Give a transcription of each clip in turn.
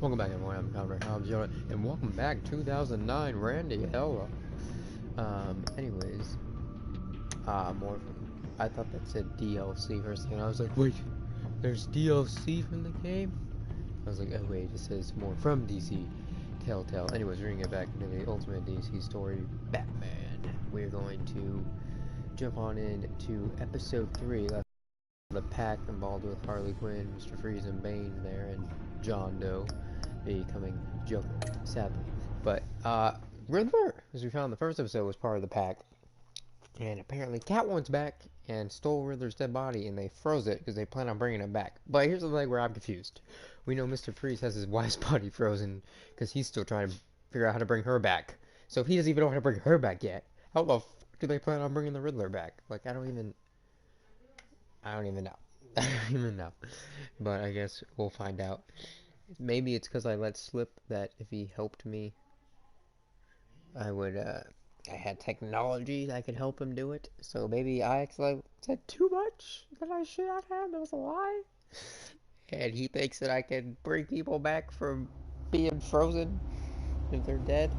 Welcome back, everyone. I'm hobbesyoda, and welcome back 2009 Randy. Hello. Anyways, more. I thought that said DLC for a second. I was like, wait, there's DLC from the game? I was like, oh wait, it says more from DC. TellTale. Anyways, we're gonna get back into the Ultimate DC story, Batman. We're going to jump on into episode 3. That's the pack involved with Harley Quinn, Mr. Freeze, and Bane there, and John Doe becoming Joker, sadly. But Riddler, as we found in the first episode, was part of the pack, and apparently Catwoman's back and stole Riddler's dead body, and they froze it because they plan on bringing it back. But here's the thing where I'm confused. We know Mr. Freeze has his wife's body frozen because he's still trying to figure out how to bring her back. So if he doesn't even know how to bring her back yet, how the f do they plan on bringing the Riddler back? Like, I don't even know. I don't even know. But I guess we'll find out. Maybe it's because I let slip that if he helped me, I would, I had technology that could help him do it. So maybe I actually said too much that I should not have. That was a lie. And he thinks that I can bring people back from being frozen if they're dead.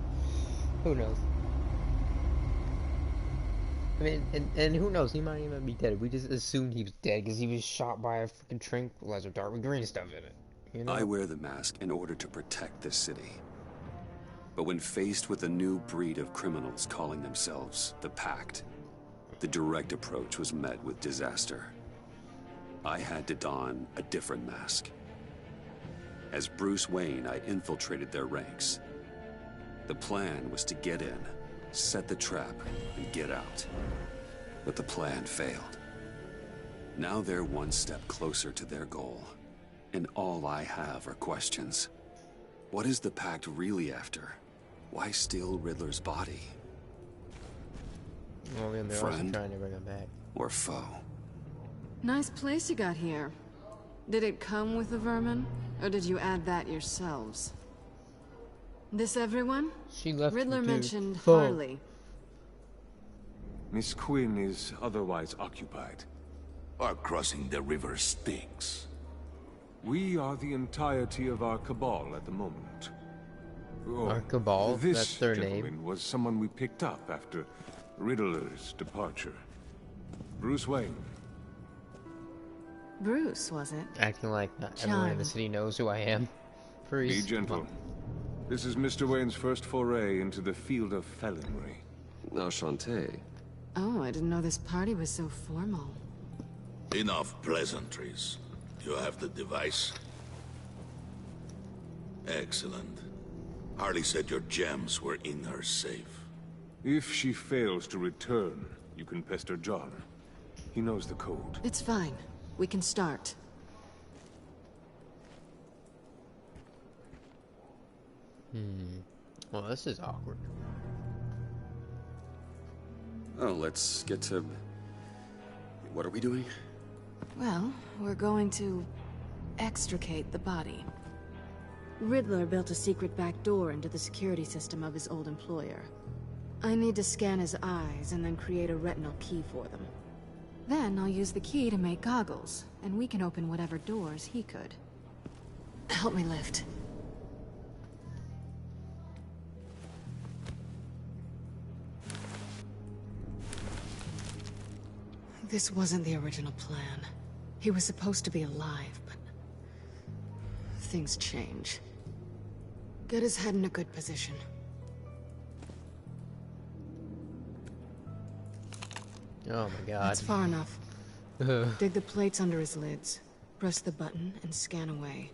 Who knows? I mean, and who knows? He might even be dead. We just assumed he was dead because he was shot by a freaking tranquilizer dart with green stuff in it. You know? I wear the mask in order to protect this city. But when faced with a new breed of criminals calling themselves the Pact, the direct approach was met with disaster. I had to don a different mask. As Bruce Wayne, I infiltrated their ranks. The plan was to get in, set the trap, and get out. But the plan failed. Now they're one step closer to their goal. And all I have are questions. What is the Pact really after? Why steal Riddler's body? Well, they're also Friend trying to bring him back. or foe? Nice place you got here. Did it come with the vermin? Or did you add that yourselves? This everyone? She left Riddler him to mentioned foe. Harley. Miss Quinn is otherwise occupied. Our crossing the river Styx. We are the entirety of our cabal at the moment. Oh, Our cabal? This That's their gentleman name. was someone we picked up after Riddler's departure. Bruce Wayne. Bruce, was it? Acting like not everyone in the John. city knows who I am. Freeze. Be gentle. This is Mr. Wayne's first foray into the field of felonry. Enchanté. Oh, I didn't know this party was so formal. Enough pleasantries. You have the device? Excellent. Harley said your gems were in her safe. If she fails to return, you can pester John. He knows the code. It's fine. We can start. Well, this is awkward. Oh, let's get to... What are we doing? Well, we're going to extricate the body. Riddler built a secret back door into the security system of his old employer. I need to scan his eyes and then create a retinal key for them. Then I'll use the key to make goggles, and we can open whatever doors he could. Help me lift. This wasn't the original plan. He was supposed to be alive, but things change. Get his head in a good position. Oh my god. That's far enough. Dig the plates under his lids. Press the button and scan away.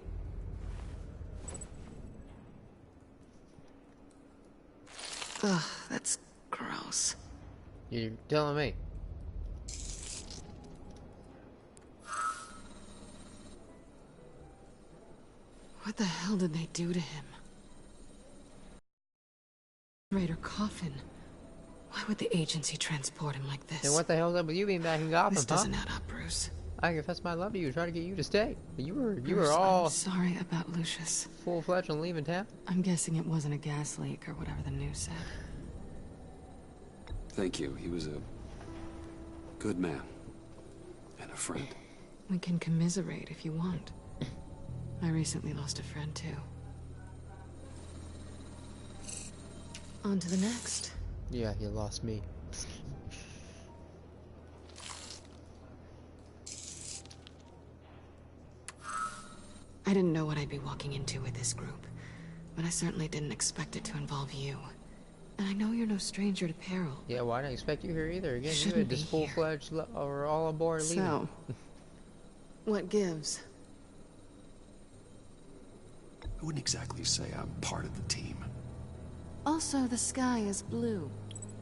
Ugh, that's gross. You're telling me. What the hell did they do to him? Raider coffin. Why would the agency transport him like this? And what the hell's up with you being back in Gotham, This doesn't add up, Bruce. I confess my love to you, try to get you to stay. But you were Bruce, all I'm sorry about Lucius. full-fledged on leaving town. I'm guessing it wasn't a gas leak or whatever the news said. Thank you. He was a good man. And a friend. We can commiserate if you want. I recently lost a friend too. On to the next. Yeah, you lost me. I didn't know what I'd be walking into with this group, but I certainly didn't expect it to involve you. And I know you're no stranger to peril. Yeah, well, I didn't expect you here either. Again, you Shouldn't had be this here. full-fledged or all aboard leaving. So, what gives? I wouldn't exactly say I'm part of the team. Also, the sky is blue.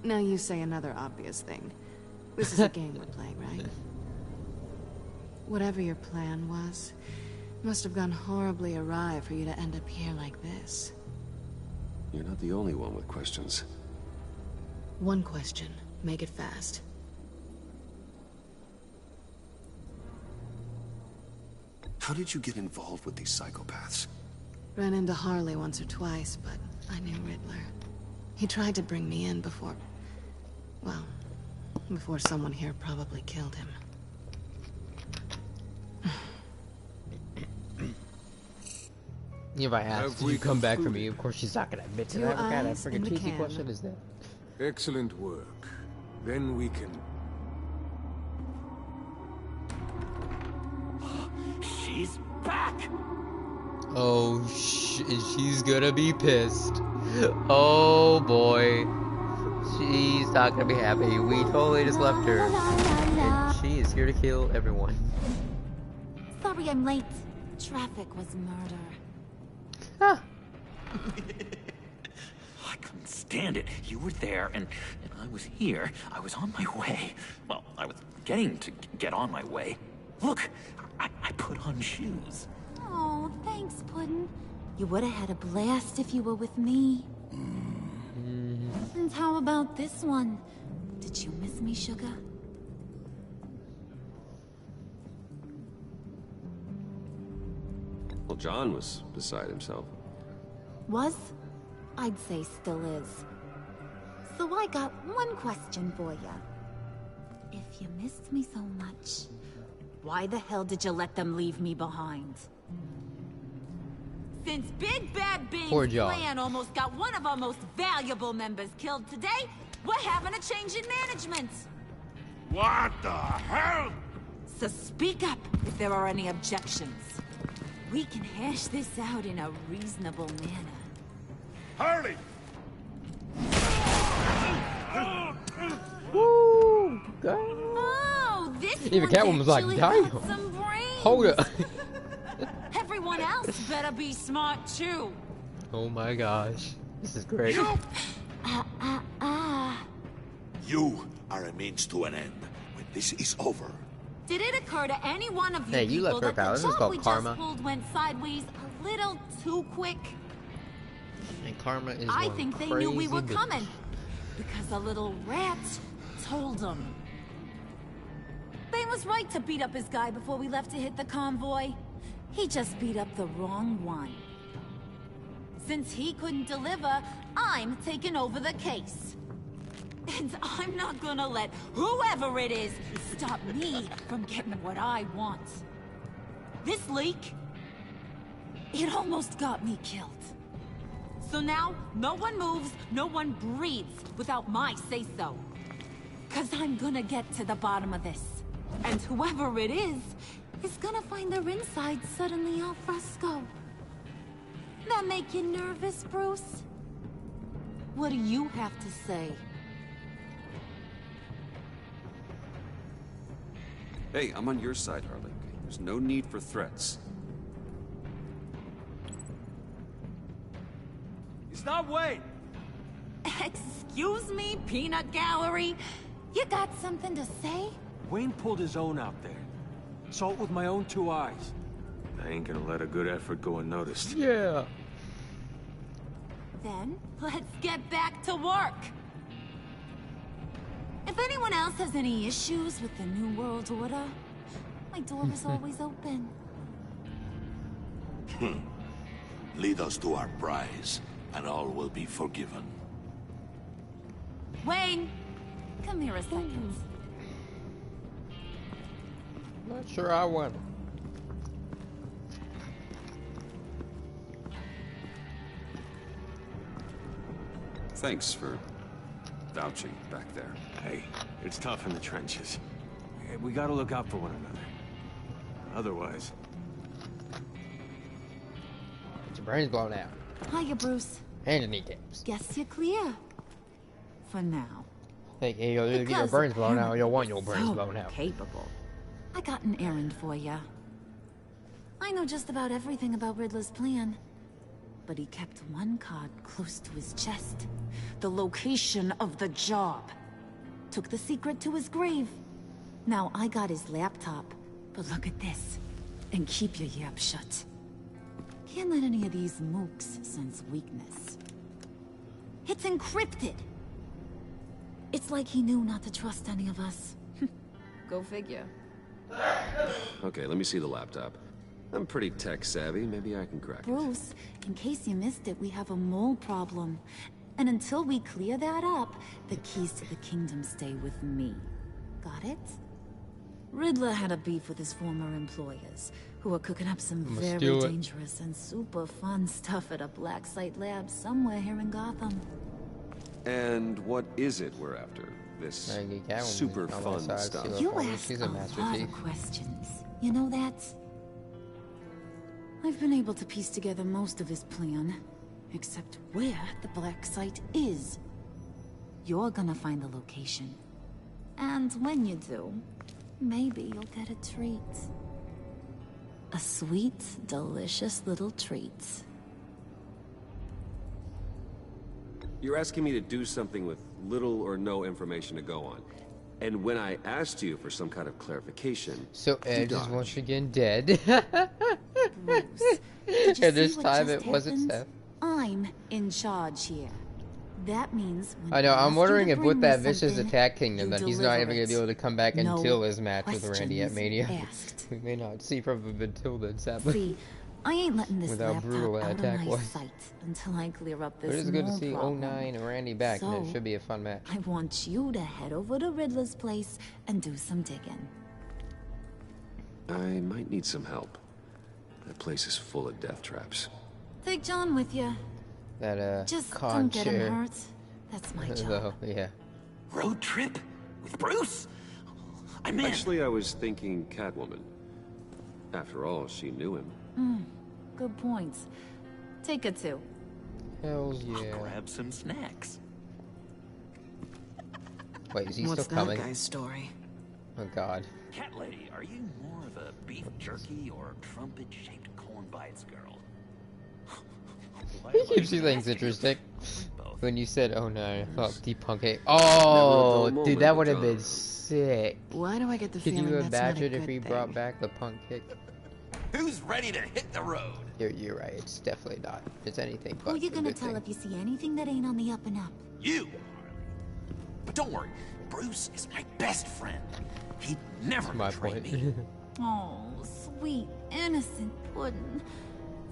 Now you say another obvious thing. This is a game we're playing, right? Whatever your plan was, must have gone horribly awry for you to end up here like this. You're not the only one with questions. One question. Make it fast. How did you get involved with these psychopaths? Ran into Harley once or twice, but I knew Riddler. He tried to bring me in before... well, before someone here probably killed him. If I asked, did you come back for me? Of course she's not gonna admit to Two that. What kind of eyes in freaking the cheeky can. question is that? Excellent work. Then we can... She's back! Oh, she's gonna be pissed. Oh boy. She's not gonna be happy. We totally just left her. And she is here to kill everyone. Sorry I'm late. Traffic was murder. Ah. I couldn't stand it. You were there, and I was here. I was on my way. Well, I was getting to get on my way. Look, I put on shoes. Oh, thanks, Puddin'. You would have had a blast if you were with me. And how about this one? Did you miss me, sugar? Well, John was beside himself. Was? I'd say still is. So I got one question for ya. If you missed me so much, why the hell did you let them leave me behind? Since Big Bad Bean's Poor John. plan almost got one of our most valuable members killed today, we're having a change in management. What the hell? So speak up if there are any objections. We can hash this out in a reasonable manner. Harley! Woo! Girl. Oh, this Even one's Catwoman was like, actually "Damn." got some brains. Hold up. Everyone else better be smart too. Oh my gosh. This is great. You are a means to an end. When this is over, Did it occur to any one of you Hey, you people left her that pal. the This is job called we karma. just pulled went sideways a little too quick? And karma is I one think they knew we crazy were bitch. coming because a little rat told them. Bane was right to beat up his guy before we left to hit the convoy. He just beat up the wrong one. Since he couldn't deliver, I'm taking over the case. And I'm not gonna let whoever it is stop me from getting what I want. This leak, it almost got me killed. So now, no one moves, no one breathes without my say-so. 'Cause I'm gonna get to the bottom of this. And whoever it is gonna find their insides suddenly al fresco. That make you nervous, Bruce? What do you have to say? Hey, I'm on your side, Harley. There's no need for threats. He's not Wayne. Excuse me, peanut gallery? You got something to say? Wayne pulled his own out there. Saw it with my own 2 eyes. I ain't gonna let a good effort go unnoticed. Yeah. Then, let's get back to work. If anyone else has any issues with the New World Order, my door is always open. lead us to our prize, and all will be forgiven. Wayne, come here a second. Not sure I want. Thanks for vouching back there. Hey, it's tough in the trenches. We gotta look out for one another. Otherwise... Get your brains blown out. Hiya, Bruce. And your kneecaps. Guess you're clear. For now. Hey, you'll either get your brains blown out or you'll want your brains blown out. Capable. I got an errand for ya. I know just about everything about Riddler's plan. But he kept one card close to his chest. The location of the job. Took the secret to his grave. Now I got his laptop. But look at this. And keep your yap shut. Can't let any of these mooks sense weakness. It's encrypted. It's like he knew not to trust any of us. Go figure. Okay, let me see the laptop. I'm pretty tech savvy. Maybe I can crack it. Bruce, in case you missed it, we have a mole problem. And until we clear that up, the keys to the kingdom stay with me. Got it? Riddler had a beef with his former employers, who are cooking up some very dangerous and super fun stuff at a black site lab somewhere here in Gotham. And what is it we're after? This super fun stuff. You ask a lot of questions. You know that? I've been able to piece together most of his plan, except where the black site is. You're gonna find the location. And when you do, maybe you'll get a treat. A sweet, delicious little treat. You're asking me to do something with little or no information to go on. And when I asked you for some kind of clarification... So Edge is once again dead. Bruce, did you and this see what time just it wasn't happened? Seth. I'm in charge here. That means when I know, I'm wondering if with that vicious something, attack kingdom that he's not even going to be able to come back No until his match with Randy at questions Mania. asked. We may not see from him until then, sadly. See, I ain't letting this Without laptop brutal out of attack my was. sight until I clear up this But it's good to mole see problem. 09 and Randy back, and So, it should be a fun match. I want you to head over to Riddler's place and do some digging. I might need some help. That place is full of death traps. Take John with you. That, Just con don't get chair. him hurt. That's my job. Yeah. Road trip? With Bruce? I meant... Actually, I was thinking Catwoman. After all, she knew him. Good points. Take it too. Hells yeah. I'll grab some snacks. Wait, is he What's still that coming? guy's story? Oh god. Cat lady, are you more of a beef jerky or trumpet-shaped corn bites girl? He keeps things interesting. Both. When you said, oh no, I thought Punk Cake. Oh, Never a dull dude, that moment would have with been John. sick. Why do I get the Could feeling you that's not a imagine good if he thing? brought back the Punk Kick? Who's ready to hit the road? You're right, it's definitely not. It's anything Who but you a gonna good tell thing. if you see anything that ain't on the up and up? You, Harley. But don't worry, Bruce is my best friend. He'd never That's my betray point. me. Oh, sweet, innocent puddin'.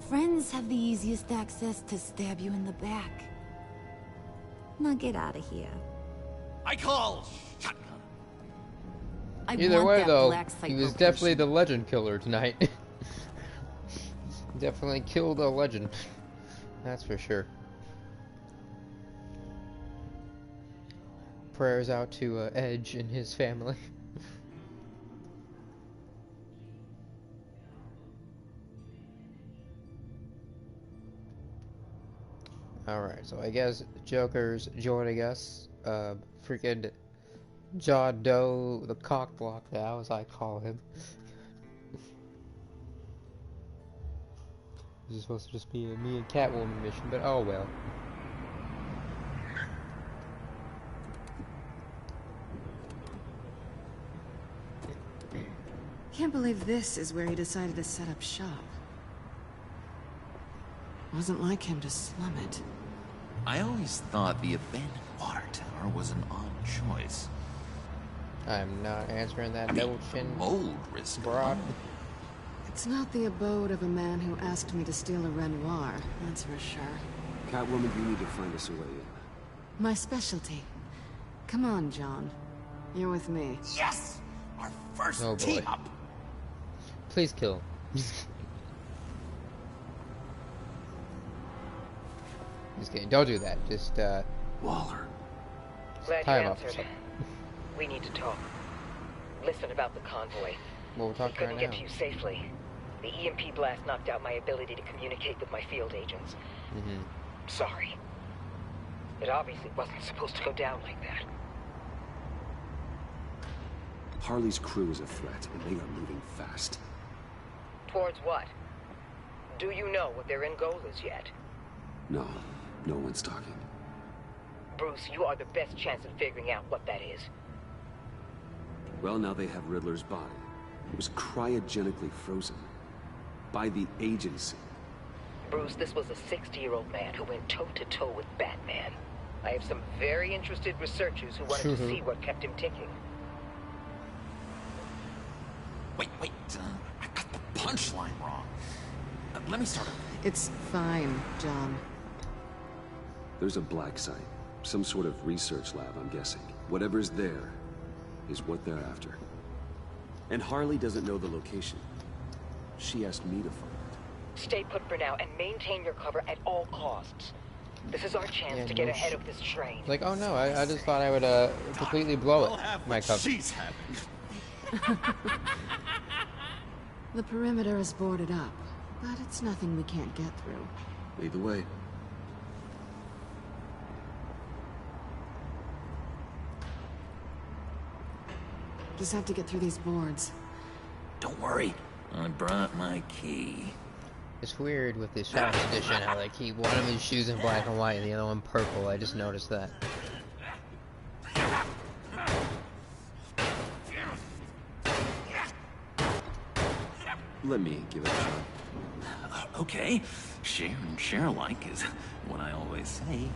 Friends have the easiest access to stab you in the back. Now get out of here. I call shotgun. I Either want way, that though, black site he was location. definitely the legend killer tonight. Definitely killed a legend. That's for sure. Prayers out to Edge and his family. Alright, so I guess Joker's joining us. Freaking John Doe, the cock block now, as I call him. This is supposed to just be a me and Catwoman mission, but oh well. Can't believe this is where he decided to set up shop. Wasn't like him to slum it. I always thought the abandoned water tower was an odd choice. I'm not answering that I mean, notion, mold risk. broad. It's not the abode of a man who asked me to steal a Renoir, that's for sure. Catwoman, you need to find us a way in. My specialty. Come on, John. You're with me. Yes! Our first Oh, boy. team up! Please kill him. Just kidding. Don't do that. Just Waller. Glad Tie you him up. answered. We need to talk. Listen about the convoy. Well, we're We talking couldn't right get now. to you safely. The EMP blast knocked out my ability to communicate with my field agents. Sorry. It obviously wasn't supposed to go down like that. Harley's crew is a threat, and they are moving fast. Towards what? Do you know what their end goal is yet? No, no one's talking. Bruce, you are the best chance at figuring out what that is. Well, now they have Riddler's body. It was cryogenically frozen. By the agency. Bruce, this was a 60-year-old man who went toe-to-toe with Batman. I have some very interested researchers who wanted to see what kept him ticking. Wait, I got the punchline wrong. Let me start over. It's fine, John. There's a black site. Some sort of research lab, I'm guessing. Whatever's there is what they're after. And Harley doesn't know the location. She asked me to find it. Stay put for now and maintain your cover at all costs. This is our chance to get ahead of this train. Like, oh no, I just thought I would completely blow it. My cover. She's having. The perimeter is boarded up, but it's nothing we can't get through. Lead the way. Just have to get through these boards. Don't worry, I brought my key. It's weird with the Shots edition how they keep one of his shoes in black and white and the other one purple. I just noticed that. Let me give it a shot. Okay, share and share alike is what I always say.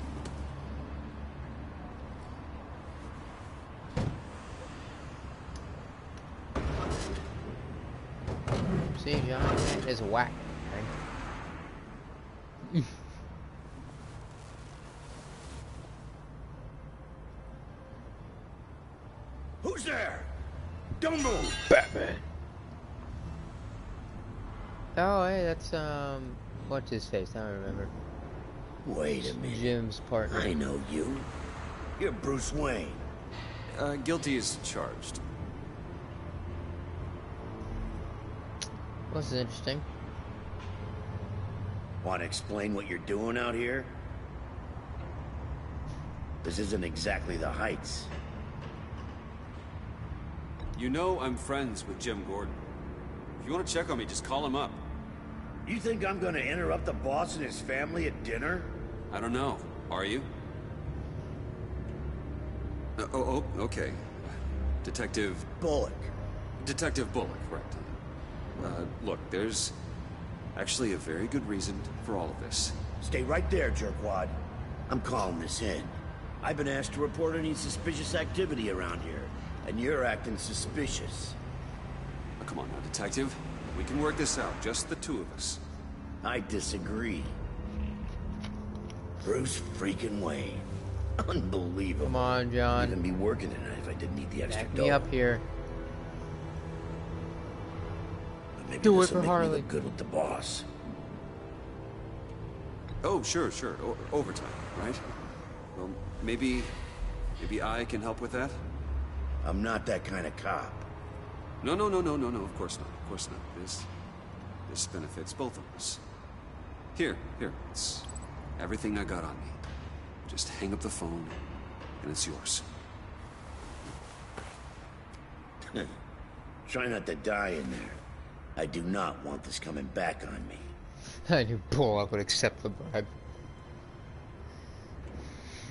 See, John, that is whack. Right? Who's there? Don't move! Batman. Oh, hey, that's, what's his face? I don't remember. Wait a minute. Jim's partner. I know you. You're Bruce Wayne. Guilty as charged. This is interesting. Want to explain what you're doing out here? This isn't exactly the Heights. You know I'm friends with Jim Gordon. If you want to check on me, just call him up. You think I'm gonna interrupt the boss and his family at dinner? I don't know. Are you? Okay. Detective Bullock. Detective Bullock, right. Look, there's actually a very good reason for all of this. Stay right there, jerkwad. I'm calling this in. I've been asked to report any suspicious activity around here, and you're acting suspicious. Oh, come on now, Detective. We can work this out, just the two of us. I disagree. Bruce freaking Wayne. Unbelievable. Come on, John. You'd be working tonight if I didn't need the extra Back dough. me up here. But maybe Do it this'll for make me Harley. look good with the boss. Oh, sure. Overtime, right? Well, maybe I can help with that? I'm not that kind of cop. No, of course not. Of course not. This benefits both of us. Here, it's everything I got on me. Just hang up the phone, and it's yours. Try not to die in there. I do not want this coming back on me. I knew Bullock would accept the bribe.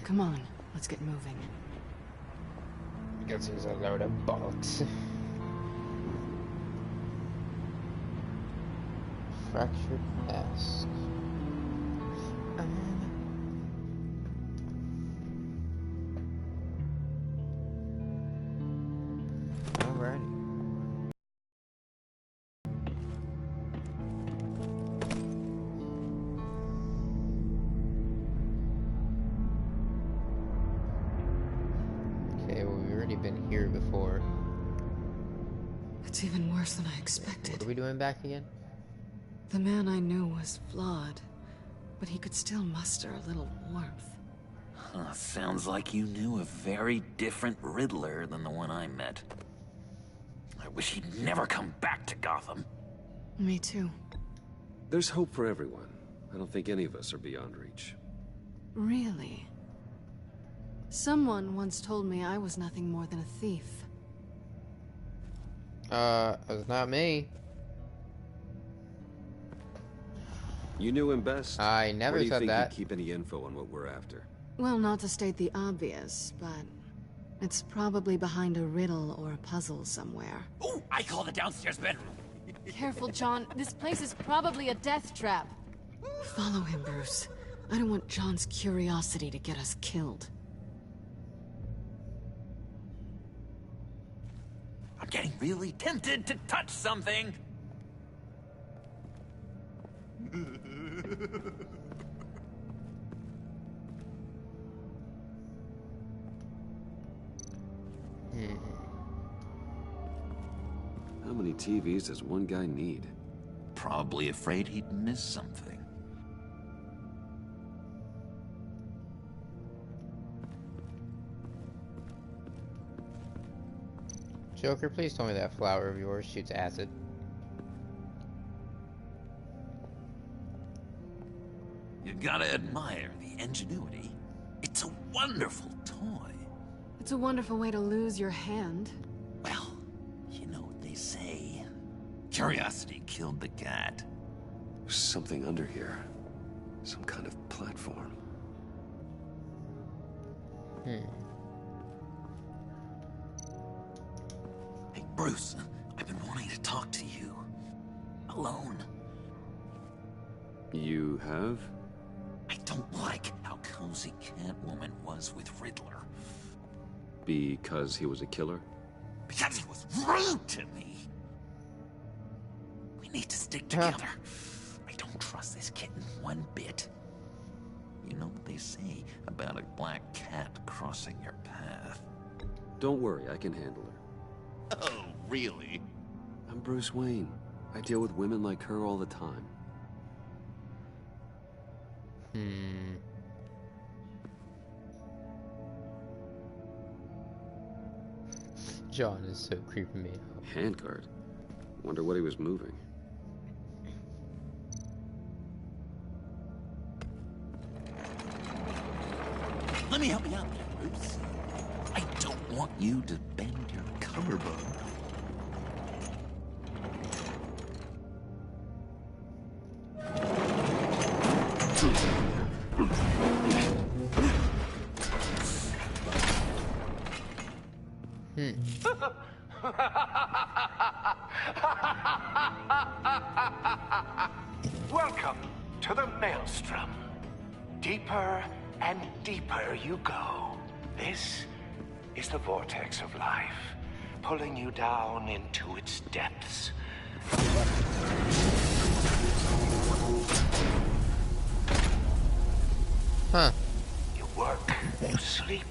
Come on, let's get moving. Guess he's a load of bollocks. Fractured mask. Alrighty. Okay, well, we've already been here before. It's even worse than I expected. What are we doing back again? The man I knew was flawed, but he could still muster a little warmth. Sounds like you knew a very different Riddler than the one I met. I wish he'd never come back to Gotham. Me too. There's hope for everyone. I don't think any of us are beyond reach. Really? Someone once told me I was nothing more than a thief. It's not me. You knew him best. I never said that. Where do you think he'd keep any info on what we're after? Well, not to state the obvious, but it's probably behind a riddle or a puzzle somewhere. Ooh, I call the downstairs bedroom. Careful, John. This place is probably a death trap. Follow him, Bruce. I don't want John's curiosity to get us killed. I'm getting really tempted to touch something. How many TVs does one guy need? Probably afraid he'd miss something. Joker, please tell me that flower of yours shoots acid. You gotta admire the ingenuity. It's a wonderful toy. It's a wonderful way to lose your hand. Well, you know what they say. Curiosity killed the cat. There's something under here. Some kind of platform. Hey, Bruce, I've been wanting to talk to you. Alone. You have? I don't like how cozy Catwoman was with Riddler. Because he was a killer? Because he was rude to me. We need to stick together. I don't trust this kitten one bit. You know what they say about a black cat crossing your path? Don't worry, I can handle her. Oh, really? I'm Bruce Wayne. I deal with women like her all the time. John is so creeping me out. Handguard? Wonder what he was moving. Let me help you out there, Bruce. I don't want you to bend your collarbone. Welcome to the Maelstrom. Deeper and deeper you go. This is the vortex of life, pulling you down into its depths. Huh. You work, you sleep,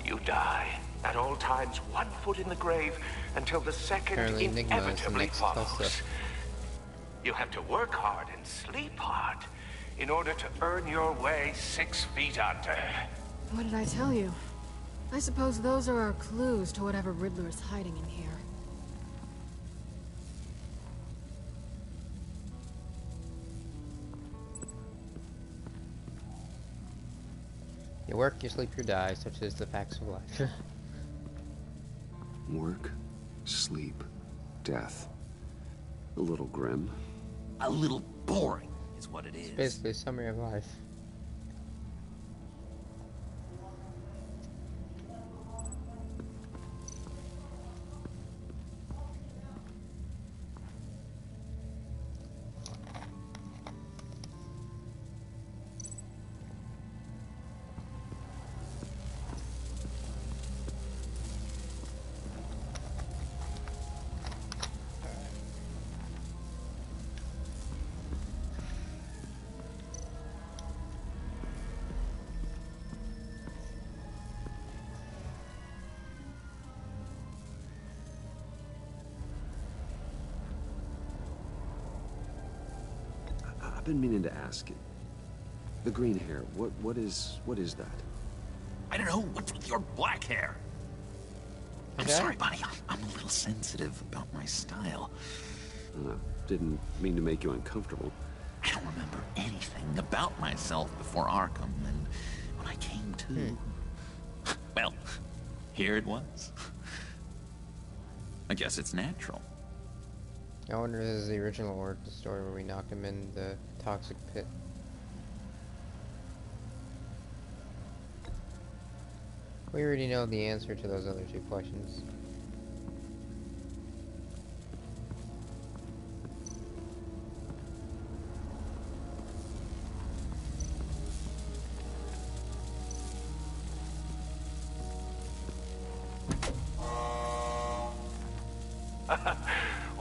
you die. At all times, 1 foot in the grave until the second Apparently Enigma is the inevitably next follows. Tulsa. You have to work hard and sleep hard in order to earn your way 6 feet under. What did I tell you? I suppose those are our clues to whatever Riddler is hiding in here. You work, you sleep, you die, such is the facts of life. Work, sleep, death. A little grim. A little boring is what it is. It's basically a summary of life. I've been meaning to ask you. The green hair, what is that? I don't know what's with your black hair. I'm sorry, buddy. I'm a little sensitive about my style. Didn't mean to make you uncomfortable. I don't remember anything about myself before Arkham, and when I came to... Well, here it was. I guess it's natural. I wonder if this is the original or the story where we knocked him in the toxic pit. We already know the answer to those other two questions.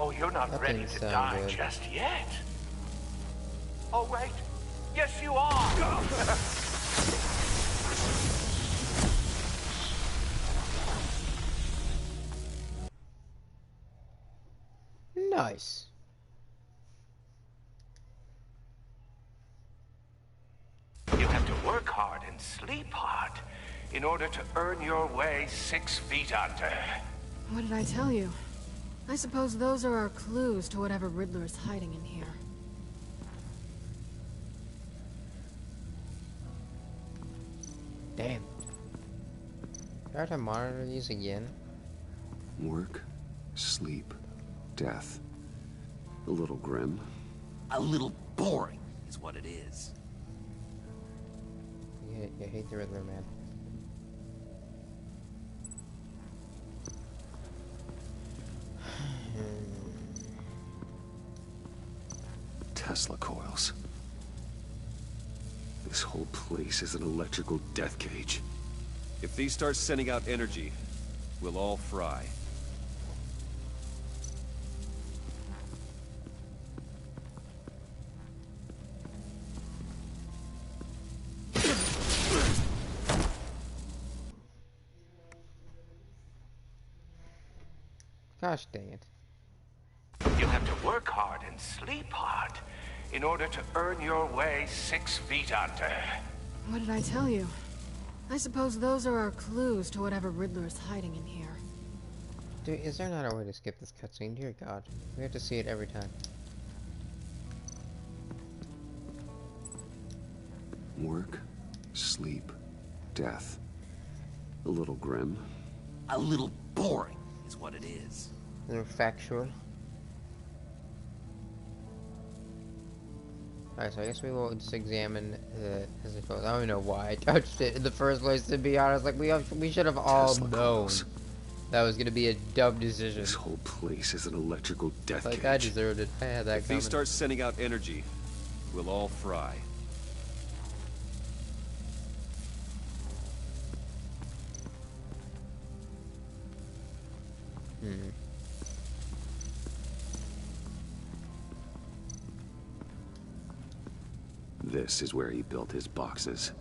Oh, you're not ready to die just yet. Oh, wait. Yes, you are. Nice. You have to work hard and sleep hard in order to earn your way 6 feet under. What did I tell you? I suppose those are our clues to whatever Riddler is hiding in here. Damn. Do I have to monitor these again? Work, sleep, death. A little grim. A little boring is what it is. You hate the Riddler, man. Tesla coils. This whole place is an electrical death cage. If these start sending out energy, we'll all fry. Gosh dang it. You have to work hard and sleep hard in order to earn your way 6 feet under. What did I tell you? I suppose those are our clues to whatever Riddler is hiding in here. Dude, is there not a way to skip this cutscene? Dear God. We have to see it every time. Work, sleep, death. A little grim. A little boring is what it is. A little factual. Alright, so I guess we will just examine as it goes. I don't even know why I touched it in the first place, to be honest. Like, we should have all known that was gonna be a dumb decision. This whole place is an electrical death cage. Like, I deserved it. I had that If these start sending out energy, we'll all fry. This is where he built his boxes.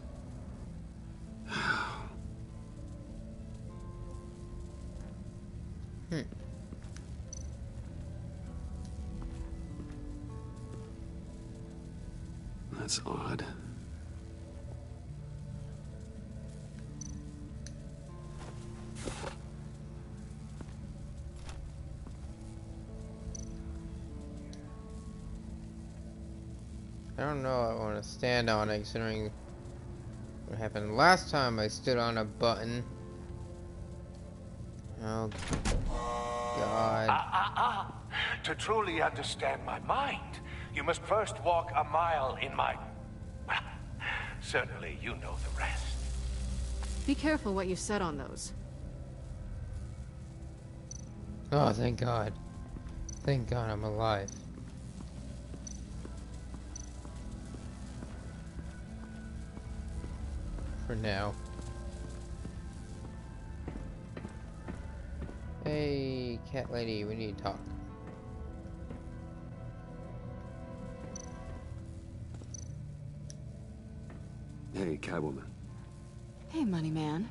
That's odd. I don't know I want to stand on it, considering what happened last time I stood on a button. Oh, God. To truly understand my mind, you must first walk a mile in my... Well, certainly you know the rest. Be careful what you said on those. Oh, thank God. Thank God I'm alive. For now. Hey, cat lady, we need to talk. Hey, Catwoman. Hey, money man.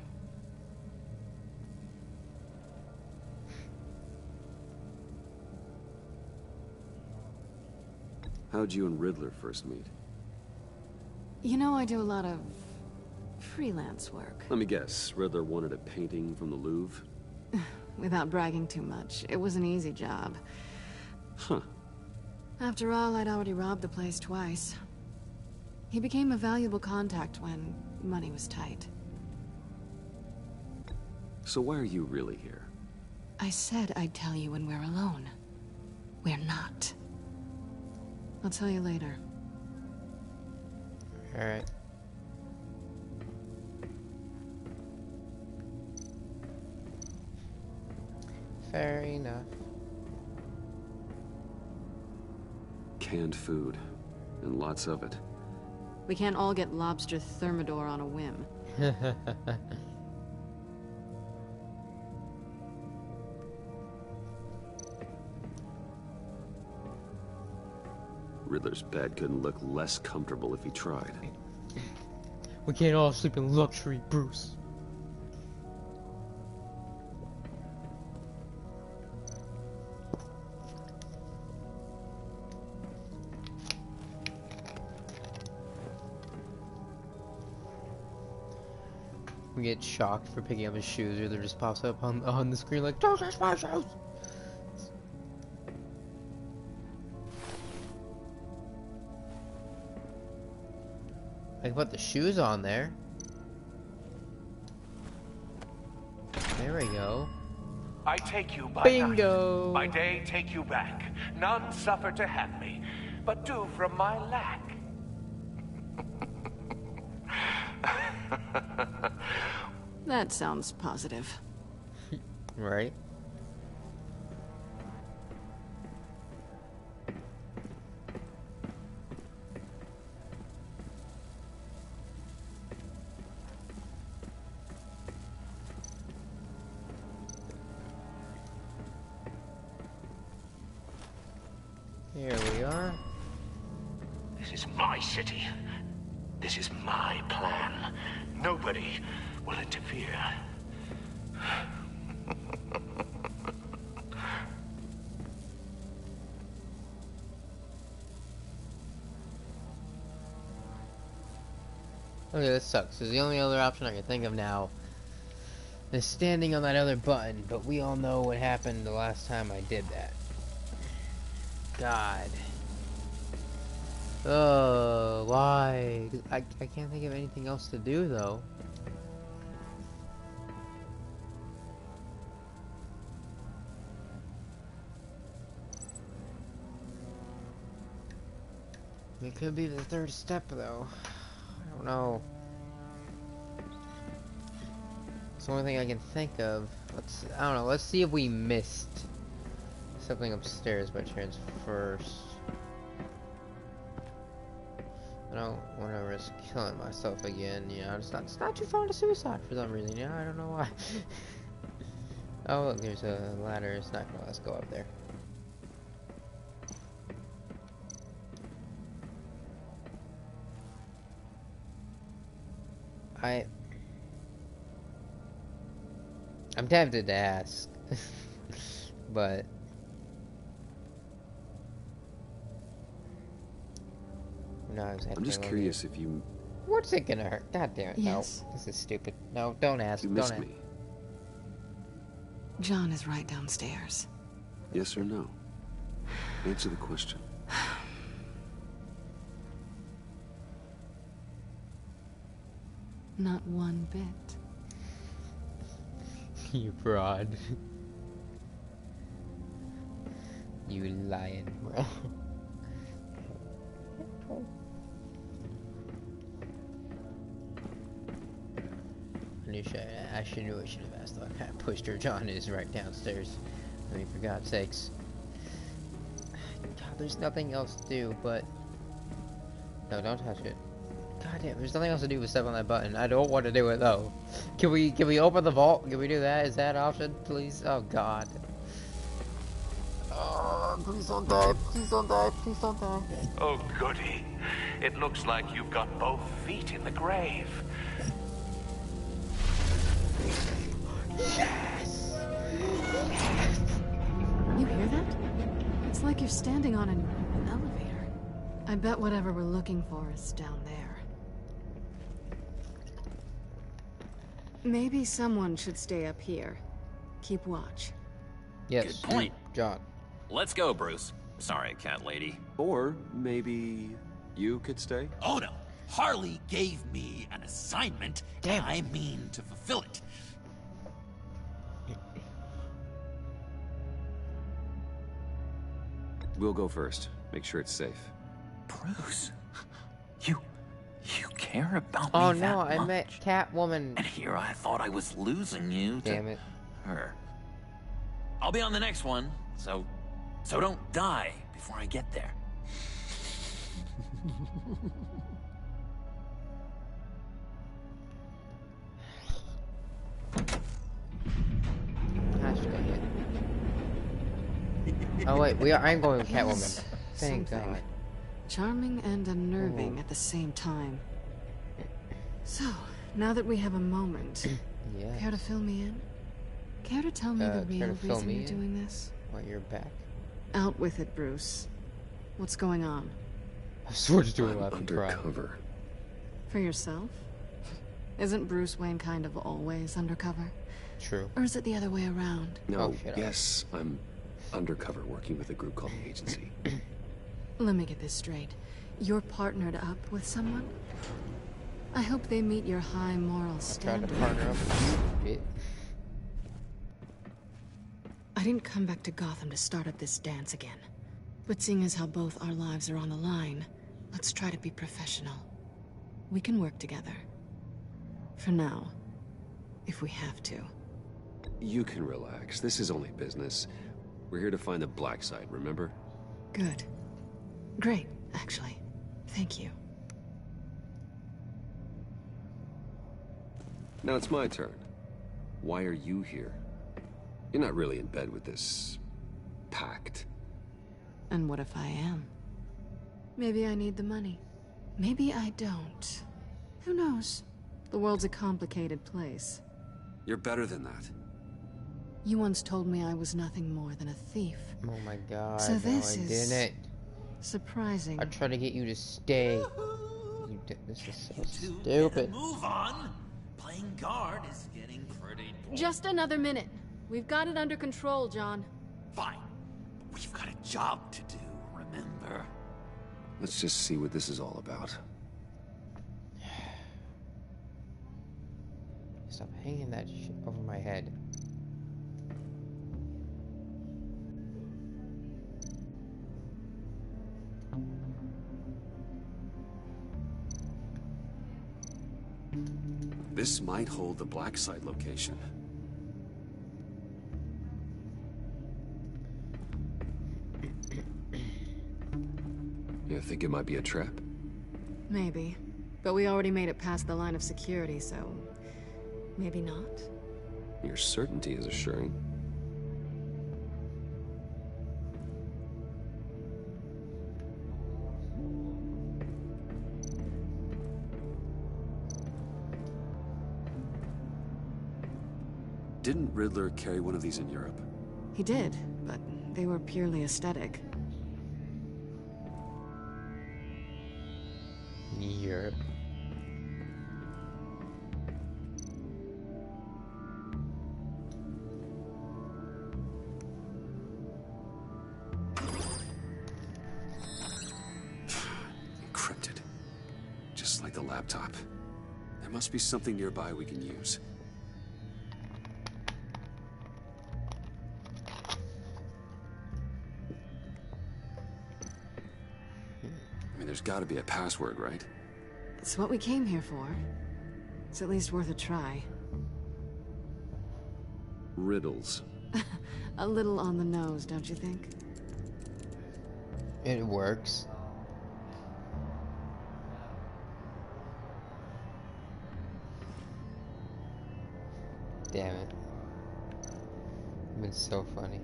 How'd you and Riddler first meet? You know I do a lot of... Freelance work. Let me guess, Riddler wanted a painting from the Louvre? Without bragging too much, it was an easy job. Huh. After all, I'd already robbed the place twice. He became a valuable contact when money was tight. So why are you really here? I said I'd tell you when we're alone. We're not. I'll tell you later. Alright. Fair enough. Canned food. And lots of it. We can't all get lobster thermidor on a whim. Riddler's bed couldn't look less comfortable if he tried. We can't all sleep in luxury, Bruce. We get shocked for picking up his shoes, or there just pops up on the screen like, "Those are my shoes!" I can put the shoes on there. There we go. I take you by Bingo! night. By day take you back. None suffer to have me, but do from my lack. That sounds positive. Right? Here we are. This is my city. This is my plan. Nobody will interfere. Okay, this sucks. Because the only other option I can think of now is standing on that other button, but we all know what happened the last time I did that. God. Oh, why? I can't think of anything else to do, though. It could be the third step, though. I don't know. It's the only thing I can think of. I don't know, let's see if we missed something upstairs by chance first. I don't want to risk killing myself again, you know. It's not too far to suicide for some reason, you know. I don't know why. Oh, look, there's a ladder. It's not gonna let us go up there. I'm tempted to ask, but no, I'm just curious if you... What's it gonna hurt? God damn it! Yes. No, this is stupid. No, don't ask. You Don't missed ask. me. John is right downstairs. Yes or no? Answer the question. Not one bit. You fraud. You lying, bro. I should knew I should have asked. Like, I pushed her. John is right downstairs. I mean, for God's sakes. God, there's nothing else to do, but... No, don't touch it. God damn, there's nothing else to do but step on that button. I don't want to do it, though. Can we open the vault? Can we do that? Is that an option, please? Oh, God. Oh, please don't die. Please don't die. Please don't die. Oh, goody. It looks like you've got both feet in the grave. Yes! You hear that? It's like you're standing on an elevator. I bet whatever we're looking for is down there. Maybe someone should stay up here. Keep watch. Yes, Good point. John. Let's go, Bruce. Sorry, cat lady. Or maybe you could stay? Oh no! Harley gave me an assignment, and I mean to fulfill it. We'll go first. Make sure it's safe. Bruce, you care about Oh me no, that I much? met Catwoman. And here I thought I was losing you to Damn it. her. I'll be on the next one, so don't die before I get there. Gosh dang it. Oh wait, I'm going with Catwoman. He's Thank something. God. Charming and unnerving at the same time. So, now that we have a moment, Yeah. care to fill me in? Care to tell me the care real to fill reason me you're in? doing this? Well, you're back. Out with it, Bruce. What's going on? I switched to a I'm left and cry. undercover. For yourself? Isn't Bruce Wayne kind of always undercover? True. Or is it the other way around? No, Oh, shut up. yes, I'm undercover working with a group called the Agency. Let me get this straight. You're partnered up with someone? I hope they meet your high moral Tried to standard. partner up with you, bitch. I didn't come back to Gotham to start up this dance again. But seeing as how both our lives are on the line, let's try to be professional. We can work together. For now. If we have to. You can relax. This is only business. We're here to find the black side, remember? Good. Great, actually. Thank you. Now it's my turn. Why are you here? You're not really in bed with this pact. And what if I am? Maybe I need the money. Maybe I don't. Who knows? The world's a complicated place. You're better than that. You once told me I was nothing more than a thief. Oh my God. So this no, I is didn't. surprising. I tried to get you to stay. You did. This is so You two stupid. better move on. Playing guard is getting pretty boring. Just another minute. We've got it under control, John. Fine. But we've got a job to do, remember? Let's just see what this is all about. Stop hanging that shit over my head. This might hold the black side location. You think it might be a trap? Maybe. But we already made it past the line of security, so... maybe not? Your certainty is assuring. Didn't Riddler carry one of these in Europe? He did, but they were purely aesthetic. Europe. Encrypted. Just like the laptop. There must be something nearby we can use. I mean, there's got to be a password, right? It's what we came here for. It's at least worth a try. Riddles. A little on the nose, don't you think? It works. Damn it. It's been so funny.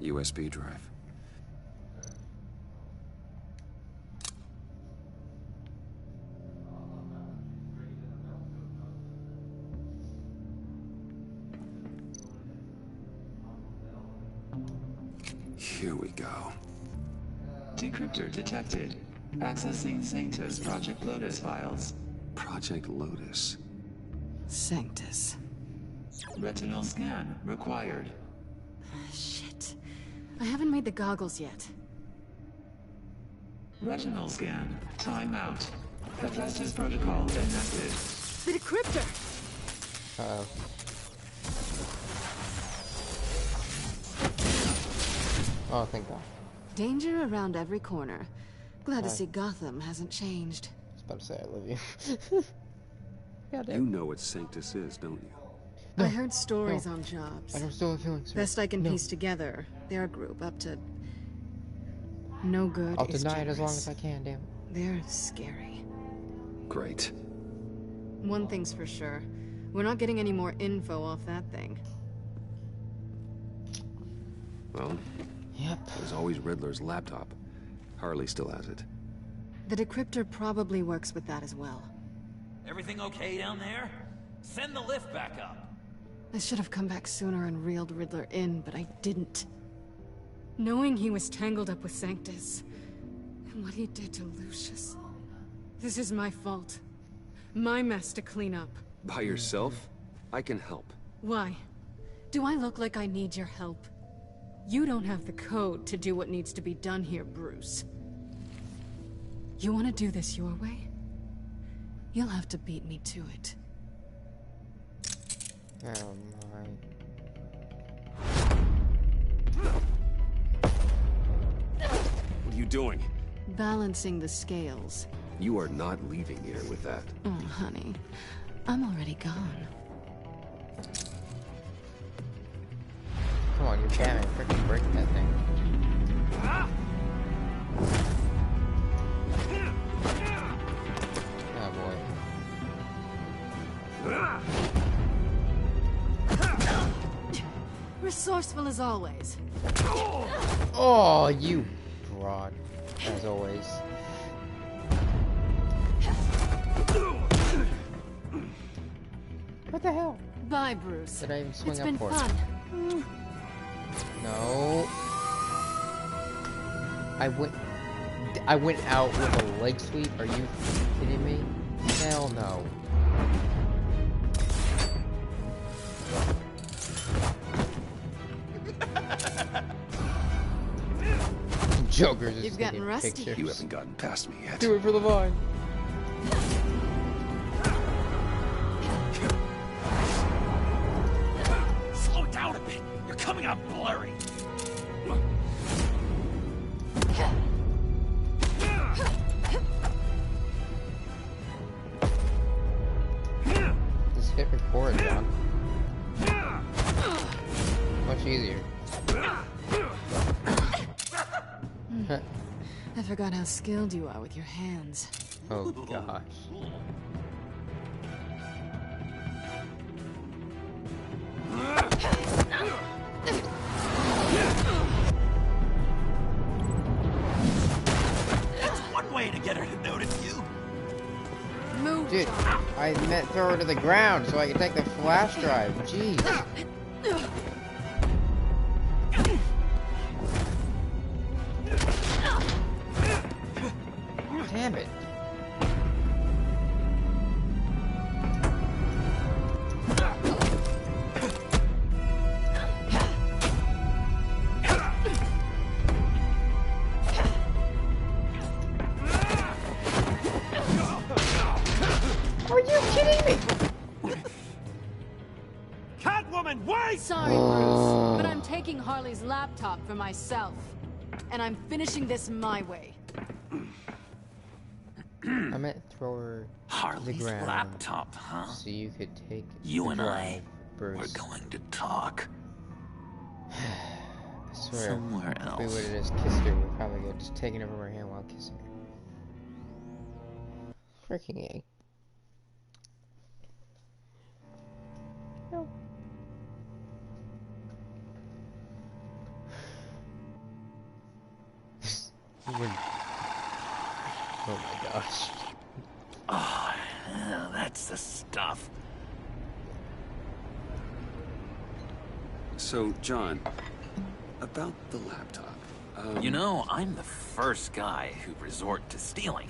USB drive. Here we go. Decryptor detected. Accessing Sanctus Project Lotus files. Project Lotus. Sanctus. Retinal scan required. Shit. I haven't made the goggles yet. Retinal scan. Timeout. Hephaestus protocol enacted. The decryptor! Uh-oh. Oh, thank God. Danger around every corner. Glad to see Gotham hasn't changed. I was about to say I love you. You know what Sanctus is, don't you? No, I heard stories on jobs. I don't still have feelings. Best I can piece together, their group up to no good. I'll deny it as long as I can, damn. They're scary. Great. One thing's for sure. We're not getting any more info off that thing. Well, yep. There's always Riddler's laptop. Harley still has it. The decryptor probably works with that as well. Everything okay down there? Send the lift back up. I should have come back sooner and reeled Riddler in, but I didn't. Knowing he was tangled up with Sanctus, and what he did to Lucius. This is my fault. My mess to clean up. By yourself? I can help. Why? Do I look like I need your help? You don't have the code to do what needs to be done here, Bruce. You want to do this your way? You'll have to beat me to it. Oh my. What are you doing? Balancing the scales. You are not leaving here with that. Oh, honey. I'm already gone. Come on, you can't freaking break that thing. Oh boy. Resourceful as always. Oh, you broad. As always. What the hell? Bye, Bruce. Did I even swing it's up been for fun. it? No. I went out with a leg sweep. Are you kidding me? Hell no. Joker's just You've gotten taking rusty. pictures. You haven't gotten past me yet. Do it for the vine. Slow down a bit. You're coming out blurry. Just hit record, John. Much easier. I forgot how skilled you are with your hands. Oh gosh. That's one way to get her to notice you. Move. Dude, I meant throw her to the ground so I can take the flash drive. Jeez. Damn it. Are you kidding me? Catwoman, wait! Sorry, Bruce, but I'm taking Harley's laptop for myself. And I'm finishing this my way. I meant throw her to the Harley's ground laptop, huh? so you could take You the and I, Bruce. we're going to talk. I swear, Somewhere if we else. would have just kissed her, we probably could have just taken her from her hand while kissing her. Freaking A. No. Oh my gosh. Oh, yeah, that's the stuff. So, John, about the laptop. You know, I'm the first guy who'd resort to stealing.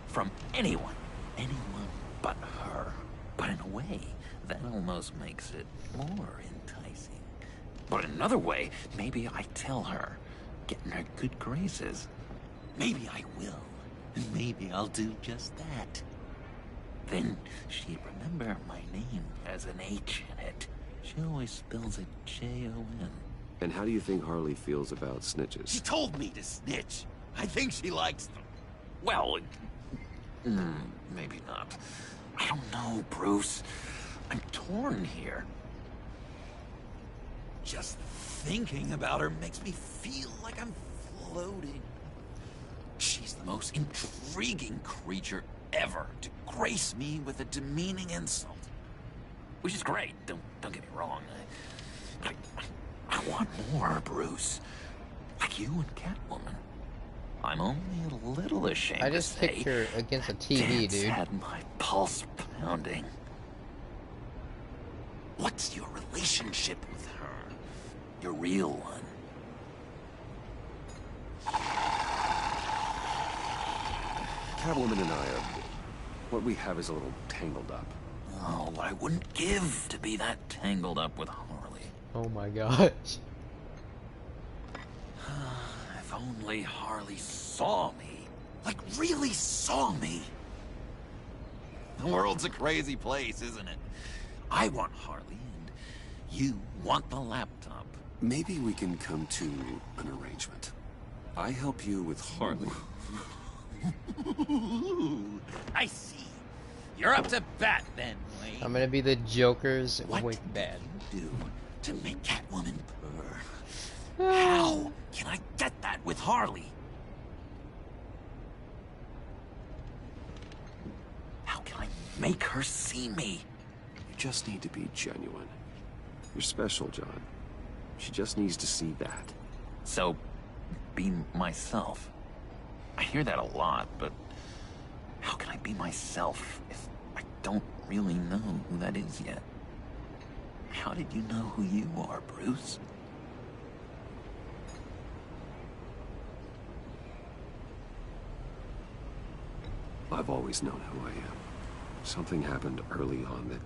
From anyone. Anyone but her. But in a way, that almost makes it more enticing. But in another way, maybe I tell her, get in her good graces. Maybe I will. And maybe I'll do just that. Then she'd remember my name as an H in it. She always spells it J-O-N. And how do you think Harley feels about snitches? She told me to snitch. I think she likes them. Well, maybe not. I don't know, Bruce. I'm torn here. Just thinking about her makes me feel like I'm floating. She's the most intriguing creature ever to grace me with a demeaning insult. Which is great, don't get me wrong. I want more, Bruce. Like you and Catwoman. I'm only a little ashamed I just to say, kicked her against a TV, Dance dude. had my pulse pounding. What's your relationship with her? Your real one? Catwoman and I are... what we have is a little tangled up. Oh, what I wouldn't give to be that tangled up with Harley. Oh my gosh. If only Harley saw me. Like, really saw me. The world's a crazy place, isn't it? I want Harley, and you want the laptop. Maybe we can come to an arrangement. I help you with Harley. I see. You're up to bat then, Wayne. I'm gonna be the Joker's What wink bat. do to make Catwoman purr? How can I get that with Harley? How can I make her see me? You just need to be genuine. You're special, John. She just needs to see that. So, be myself. I hear that a lot, but how can I be myself if I don't really know who that is yet? How did you know who you are, Bruce? I've always known who I am. Something happened early on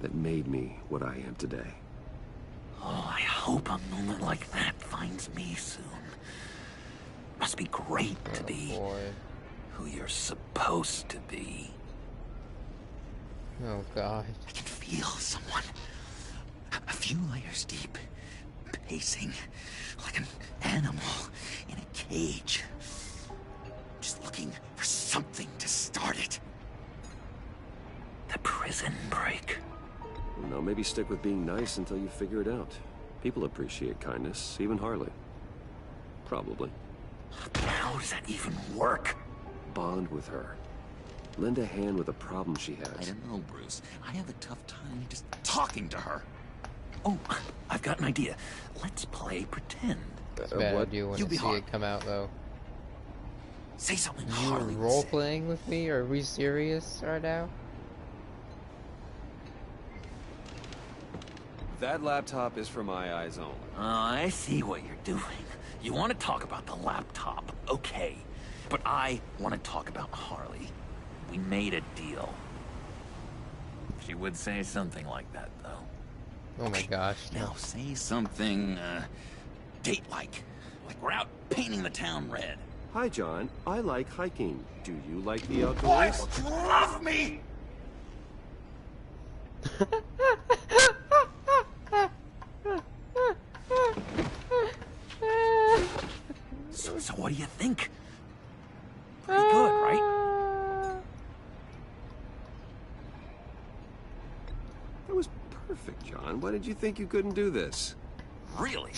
that made me what I am today. Oh, I hope a moment like that finds me soon. Must be great to be who you're supposed to be. Oh god. I can feel someone a few layers deep, pacing like an animal in a cage. Just looking for something to start it. The prison break. No, maybe stick with being nice until you figure it out. People appreciate kindness, even Harley. Probably. How does that even work? Bond with her. Lend a hand with a problem she has. I don't know, Bruce. I have a tough time just talking to her. Oh, I've got an idea. Let's play pretend. It's a bad idea when You I be see hard. it come out, though. Say something You Harley would role say. playing with me? Are we serious right now? That laptop is for my eyes only. I see what you're doing. You want to talk about the laptop, okay. But I want to talk about Harley. We made a deal. She would say something like that, though. Oh my gosh. Now say something, date-like. Like we're out painting the town red. Hi, John. I like hiking. Do you like the outdoors? What? You love me! So what do you think? Pretty good, right? That was perfect, John. Why did you think you couldn't do this? Really?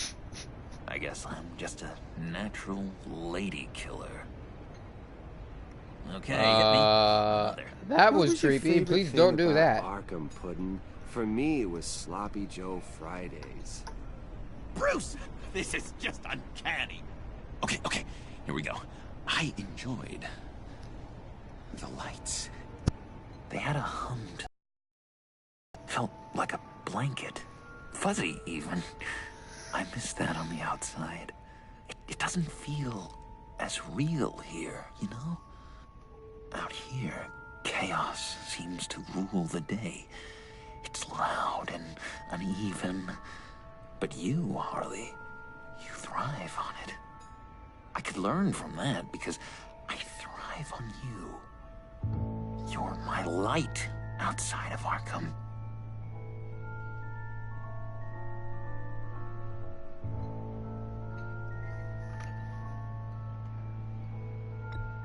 I guess I'm just a natural lady killer. Okay, hit me. That What was your creepy. favorite Please thing don't do about that. Arkham Puddin'. For me, it was Sloppy Joe Fridays. Bruce, this is just uncanny. Okay, here we go. I enjoyed the lights. They had a hum to them. Felt like a blanket. Fuzzy, even. I miss that on the outside. It it doesn't feel as real here, you know? Out here, chaos seems to rule the day. It's loud and uneven. But you, Harley, you thrive on it. I could learn from that because I thrive on you. You're my light outside of Arkham.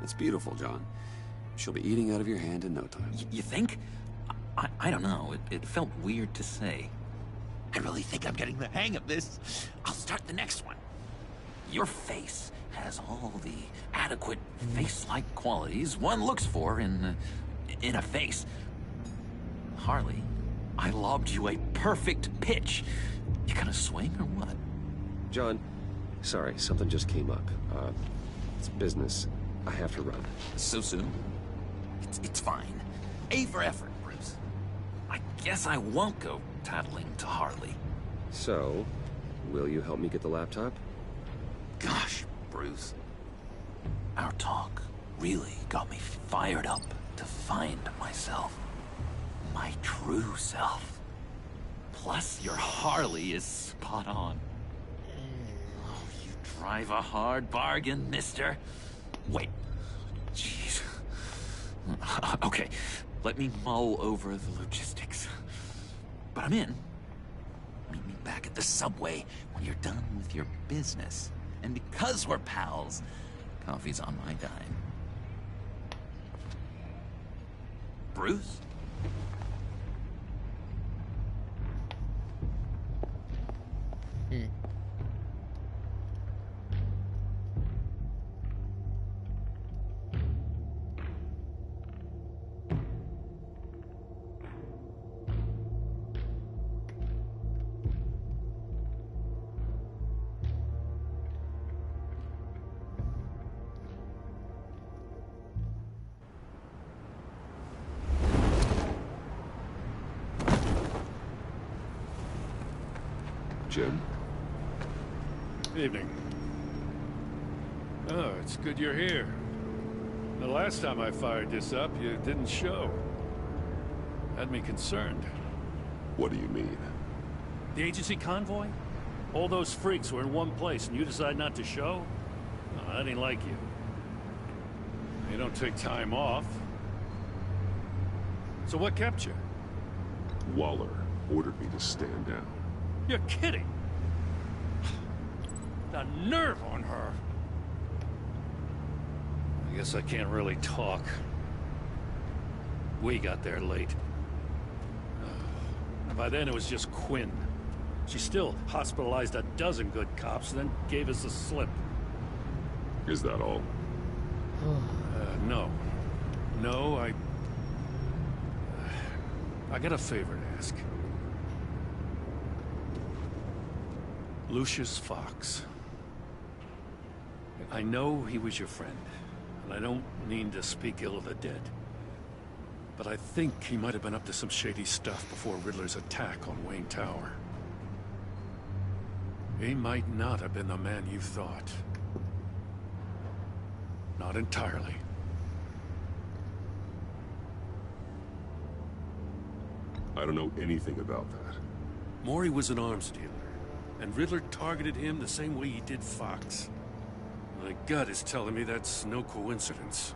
That's beautiful, John. She'll be eating out of your hand in no time. You think? I don't know. It felt weird to say. I really think I'm getting the hang of this. I'll start the next one. Your face has all the adequate face-like qualities one looks for in a face. Harley, I lobbed you a perfect pitch. You gonna swing or what? John, sorry, something just came up. It's business. I have to run. So soon? It's fine. A for effort, Bruce. I guess I won't go tattling to Harley. So, will you help me get the laptop? Gosh, Bruce. Our talk really got me fired up to find myself. My true self. Plus, your Harley is spot on. Oh, you drive a hard bargain, mister. Wait. Jeez. Okay, let me mull over the logistics. But I'm in. Meet me back at the subway when you're done with your business. And because we're pals, coffee's on my dime. Bruce? Jim? Evening. Oh, it's good you're here. The last time I fired this up, you didn't show. Had me concerned. What do you mean? The agency convoy? All those freaks were in one place and you decide not to show? No, I didn't like you. You don't take time off. So what kept you? Waller ordered me to stand down. You're kidding! The nerve on her! I guess I can't really talk. We got there late. And by then it was just Quinn. She still hospitalized a dozen good cops, then gave us the slip. Is that all? No. No, I got a favor to ask. Lucius Fox. I know he was your friend, and I don't mean to speak ill of the dead. But I think he might have been up to some shady stuff before Riddler's attack on Wayne Tower. He might not have been the man you thought. Not entirely. I don't know anything about that. Maury was an arms dealer, and Riddler targeted him the same way he did Fox. My gut is telling me that's no coincidence.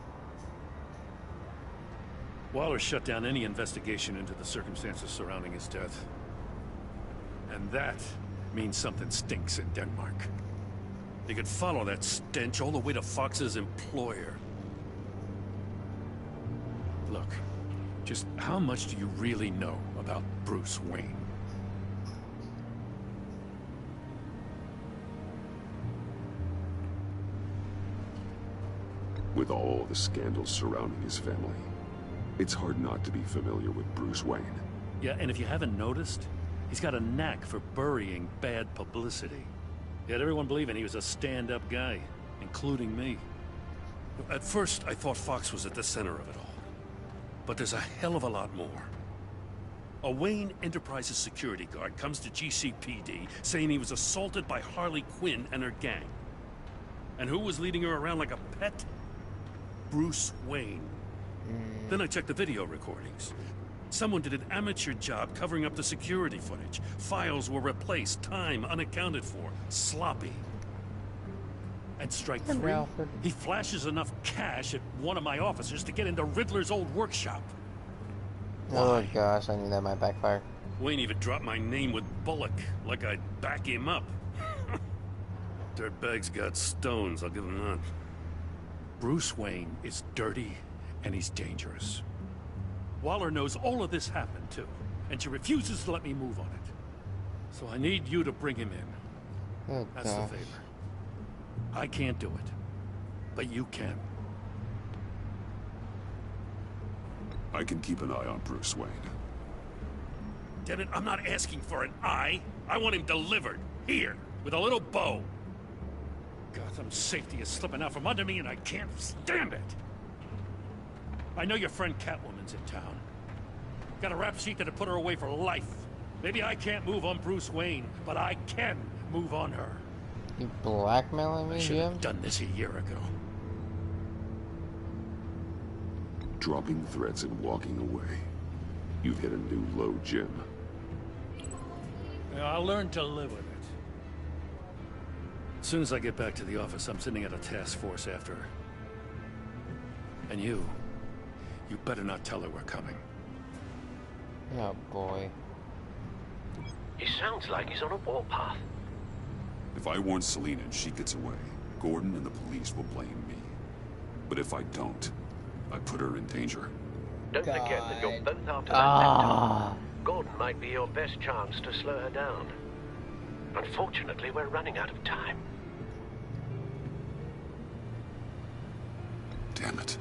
Waller shut down any investigation into the circumstances surrounding his death. And that means something stinks in Denmark. You could follow that stench all the way to Fox's employer. Look, just how much do you really know about Bruce Wayne? With all the scandals surrounding his family, it's hard not to be familiar with Bruce Wayne. Yeah, and if you haven't noticed, he's got a knack for burying bad publicity. He had everyone believing he was a stand-up guy, including me. At first, I thought Fox was at the center of it all. But there's a hell of a lot more. A Wayne Enterprises security guard comes to GCPD saying he was assaulted by Harley Quinn and her gang. And who was leading her around like a pet? Bruce Wayne. Then I checked the video recordings. Someone did an amateur job covering up the security footage. Files were replaced, time unaccounted for, sloppy. And strike three, he flashes enough cash at one of my officers to get into Riddler's old workshop. Oh gosh, I knew that might backfire. Wayne even dropped my name with Bullock, like I'd back him up. Dirtbag's got stones, I'll give him that. Bruce Wayne is dirty and he's dangerous. Waller knows all of this happened too, and she refuses to let me move on it. So I need you to bring him in. Oh, that's the favor. I can't do it, but you can. I can keep an eye on Bruce Wayne. Damn it, I'm not asking for an eye. I want him delivered, here, with a little bow. Gotham's safety is slipping out from under me and I can't stand it. I know your friend Catwoman's in town. Got a rap sheet that'd put her away for life. Maybe I can't move on Bruce Wayne, but I can move on her. You blackmailing me, I should Jim? have done this a year ago. Dropping threats and walking away. You've hit a new low, Jim. Yeah, I'll learn to live with it. As soon as I get back to the office, I'm sending out a task force after her. And you better not tell her we're coming. Oh boy. He sounds like he's on a warpath. If I warn Selina and she gets away, Gordon and the police will blame me. But if I don't, I put her in danger. Don't forget that you're both after that laptop. Gordon might be your best chance to slow her down. Unfortunately, we're running out of time. Damn it.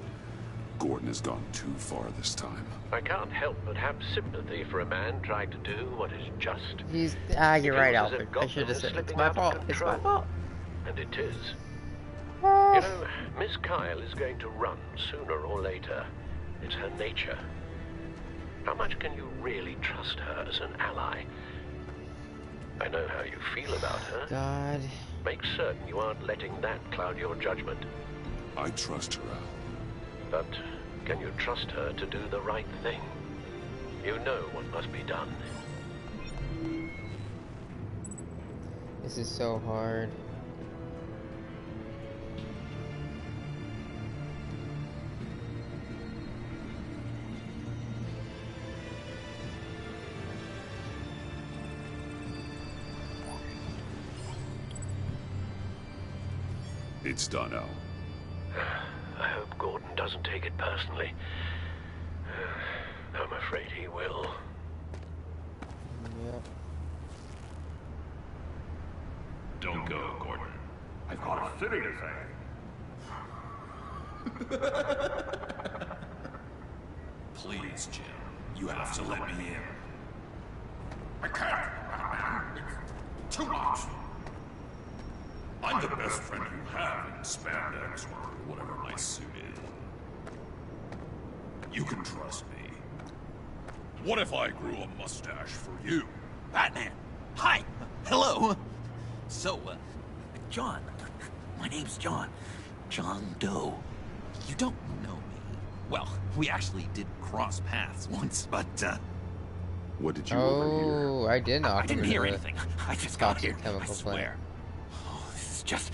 Gordon has gone too far this time. I can't help but have sympathy for a man trying to do what is just. You're right, Alfred. I should have said it's my fault. It's my fault. And it is. You know, Miss Kyle is going to run sooner or later. It's her nature. How much can you really trust her as an ally? I know how you feel about her. God. Make certain you aren't letting that cloud your judgment. I trust her, Al. But can you trust her to do the right thing? You know what must be done. This is so hard. It's done, Al. I hope Gordon doesn't take it personally. I'm afraid he will. Yep. Don't go, Gordon. I've got a city to save. Please, Jim. You have to let me in. I can't. It's too much. I'm the best friend you have in spandex or whatever my suit is. You can trust me. What if I grew a mustache for you? Batman! Hi! Hello! So, John. My name's John. John Doe. You don't know me. Well, we actually did cross paths once, but, What did you overhear? Oh, I did not. I didn't hear anything. I just got here. I Chemical swear. Oh, this is just...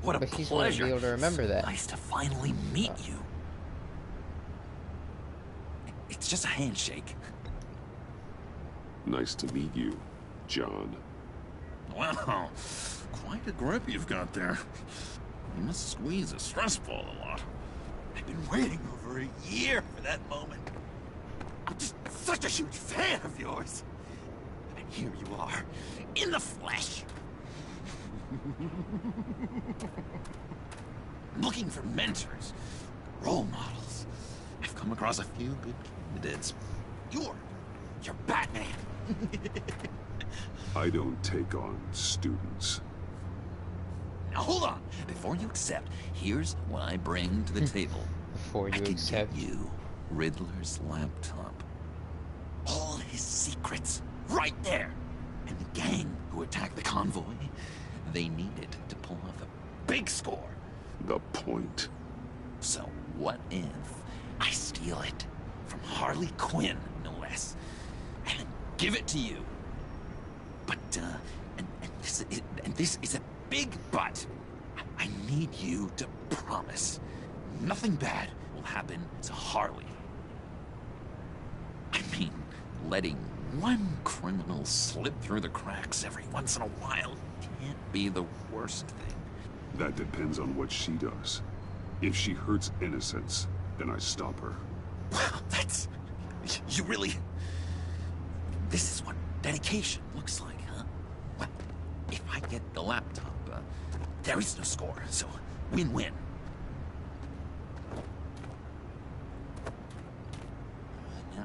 What a But he's pleasure. gonna be able to remember that. Nice to finally meet you. It's just a handshake. Nice to meet you, John. Wow, quite a grip you've got there. You must squeeze a stress ball a lot. I've been waiting over a year for that moment. I'm just such a huge fan of yours. And here you are, in the flesh. Looking for mentors, role models. I've come across a few good candidates. You're Batman. I don't take on students. Now hold on. Before you accept, here's what I bring to the table. Before you accept, I can get you Riddler's laptop. All his secrets, right there. And the gang who attacked the convoy, they needed to pull off a big score. The point. So what if I steal it from Harley Quinn, no less, and then give it to you? But, and this is a big but. I need you to promise nothing bad will happen to Harley. I mean, letting one criminal slip through the cracks every once in a while can't be the worst thing. That depends on what she does. If she hurts innocents, then I stop her. Wow, that's... You really... This is what dedication looks like, huh? Well, if I get the laptop, there is no score, so win-win.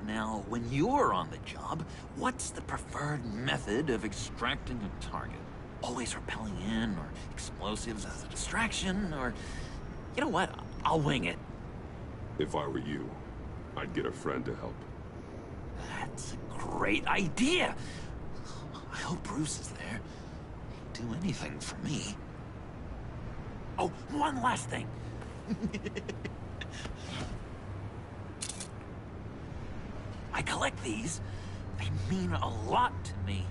Now, when you're on the job, what's the preferred method of extracting a target? Always rappelling in, or explosives as a distraction, or... You know what? I'll wing it. If I were you, I'd get a friend to help. That's a great idea! I hope Bruce is there. He'd do anything for me. Oh, one last thing. I collect these. They mean a lot to me.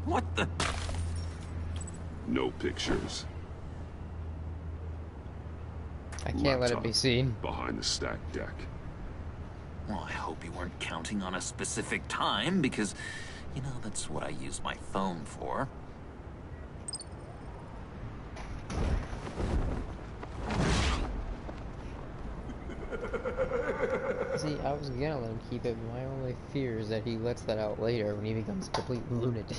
What the? No pictures. I can't let it be seen. Behind the stacked deck. Well, I hope you weren't counting on a specific time, because, you know, that's what I use my phone for. See, I was gonna let him keep it, but my only fear is that he lets that out later when he becomes a complete lunatic.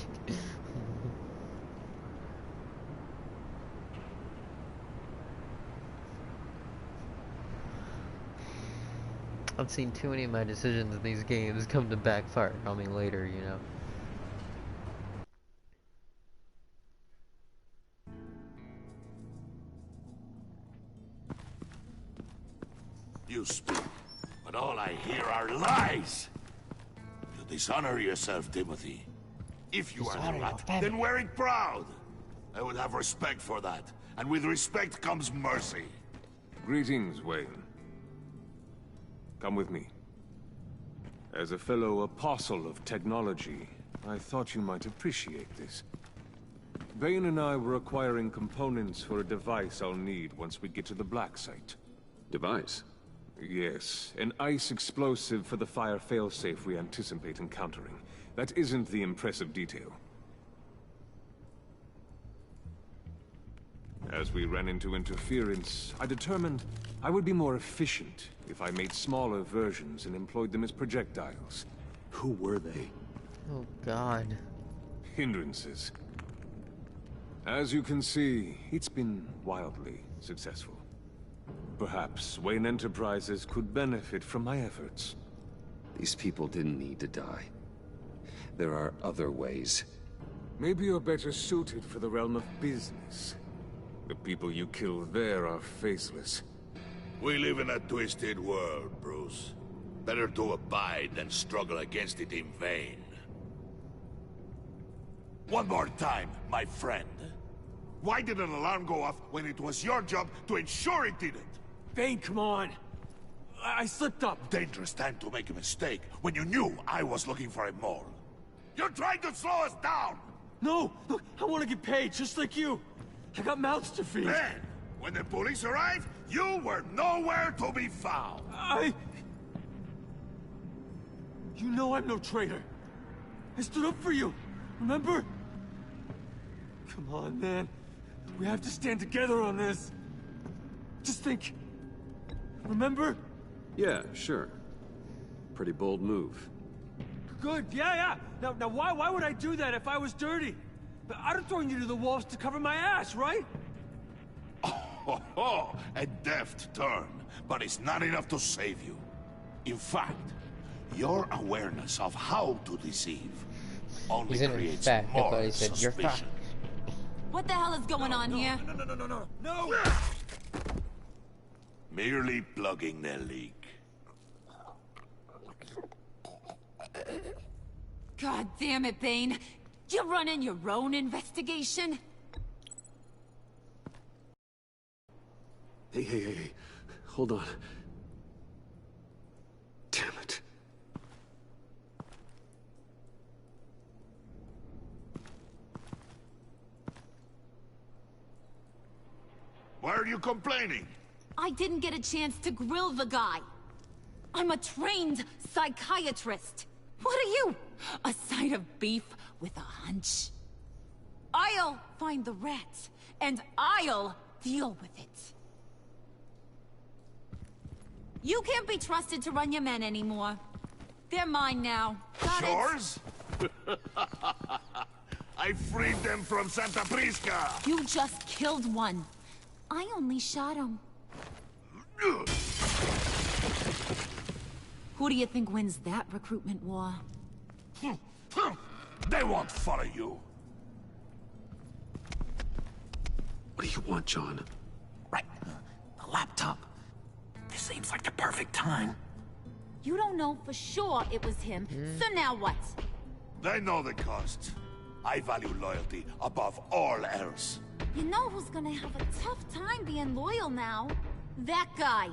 I've seen too many of my decisions in these games come to backfire on me later, you know. You speak, but all I hear are lies! You dishonor yourself, Timothy. If you are the rat, then wear it proud! I would have respect for that, and with respect comes mercy. Greetings, Wayne. Come with me. As a fellow apostle of technology, I thought you might appreciate this. Bane and I were acquiring components for a device I'll need once we get to the Black Site. Device? Yes, an ice explosive for the fire failsafe we anticipate encountering. That isn't the impressive detail. As we ran into interference, I determined I would be more efficient if I made smaller versions and employed them as projectiles. Who were they? Oh, God. Hindrances. As you can see, it's been wildly successful. Perhaps Wayne Enterprises could benefit from my efforts. These people didn't need to die. There are other ways. Maybe you're better suited for the realm of business. The people you kill there are faceless. We live in a twisted world, Bruce. Better to abide than struggle against it in vain. One more time, my friend. Why did an alarm go off when it was your job to ensure it didn't? Bane, come on! I slipped up! Dangerous time to make a mistake when you knew I was looking for a mole. You're trying to slow us down! No! Look, I want to get paid, just like you! I got mouths to feed! Then, when the police arrived, you were nowhere to be found! You know I'm no traitor! I stood up for you, remember? Come on, man. We have to stand together on this. Just think. Remember? Yeah, sure. Pretty bold move. Good, yeah. Now why would I do that if I was dirty? I'd have thrown you to the wolves to cover my ass, right? Oh, a deft turn, but it's not enough to save you. In fact, your awareness of how to deceive only creates more suspicion. What the hell is going on here? No! Merely plugging the leak. God damn it, Bane. You running your own investigation? Hey. Hold on. Damn it. Why are you complaining? I didn't get a chance to grill the guy. I'm a trained psychiatrist. What are you? A side of beef with a hunch? I'll find the rats, and I'll deal with it. You can't be trusted to run your men anymore. They're mine now. Got Yours? I freed them from Santa Prisca! You just killed one. I only shot him. Who do you think wins that recruitment war? They won't follow you. What do you want, John? Right. The laptop. This seems like the perfect time. You don't know for sure it was him, so now what? They know the cost. I value loyalty above all else. You know who's gonna have a tough time being loyal now? That guy.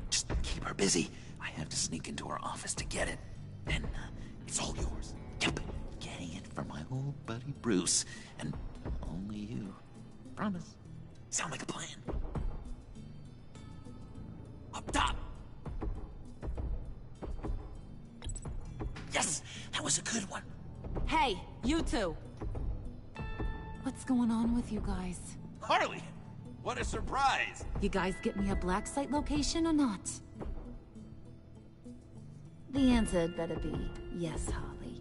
Just keep her busy. I have to sneak into her office to get it. Then, it's all yours. Yep. Getting it from my old buddy Bruce. And only you. Promise. Sound like a plan. Up top! Yes! That was a good one. Hey, you two. What's going on with you guys? Harley! What a surprise! You guys get me a black site location or not? The answer had better be yes, Harley.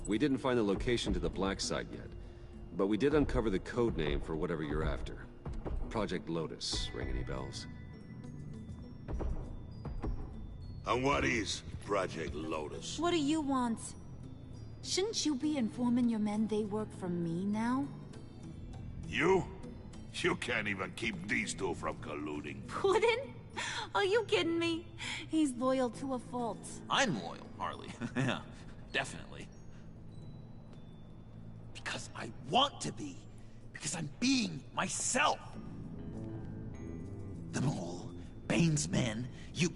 We didn't find the location to the black site yet, but we did uncover the code name for whatever you're after. Project Lotus. Ring any bells? And what is Project Lotus? What do you want? Shouldn't you be informing your men they work for me now? You? You can't even keep these two from colluding. Puddin'? Are you kidding me? He's loyal to a fault. I'm loyal, Harley. Yeah, definitely. Because I want to be. Because I'm being myself. The mole, Bane's men, you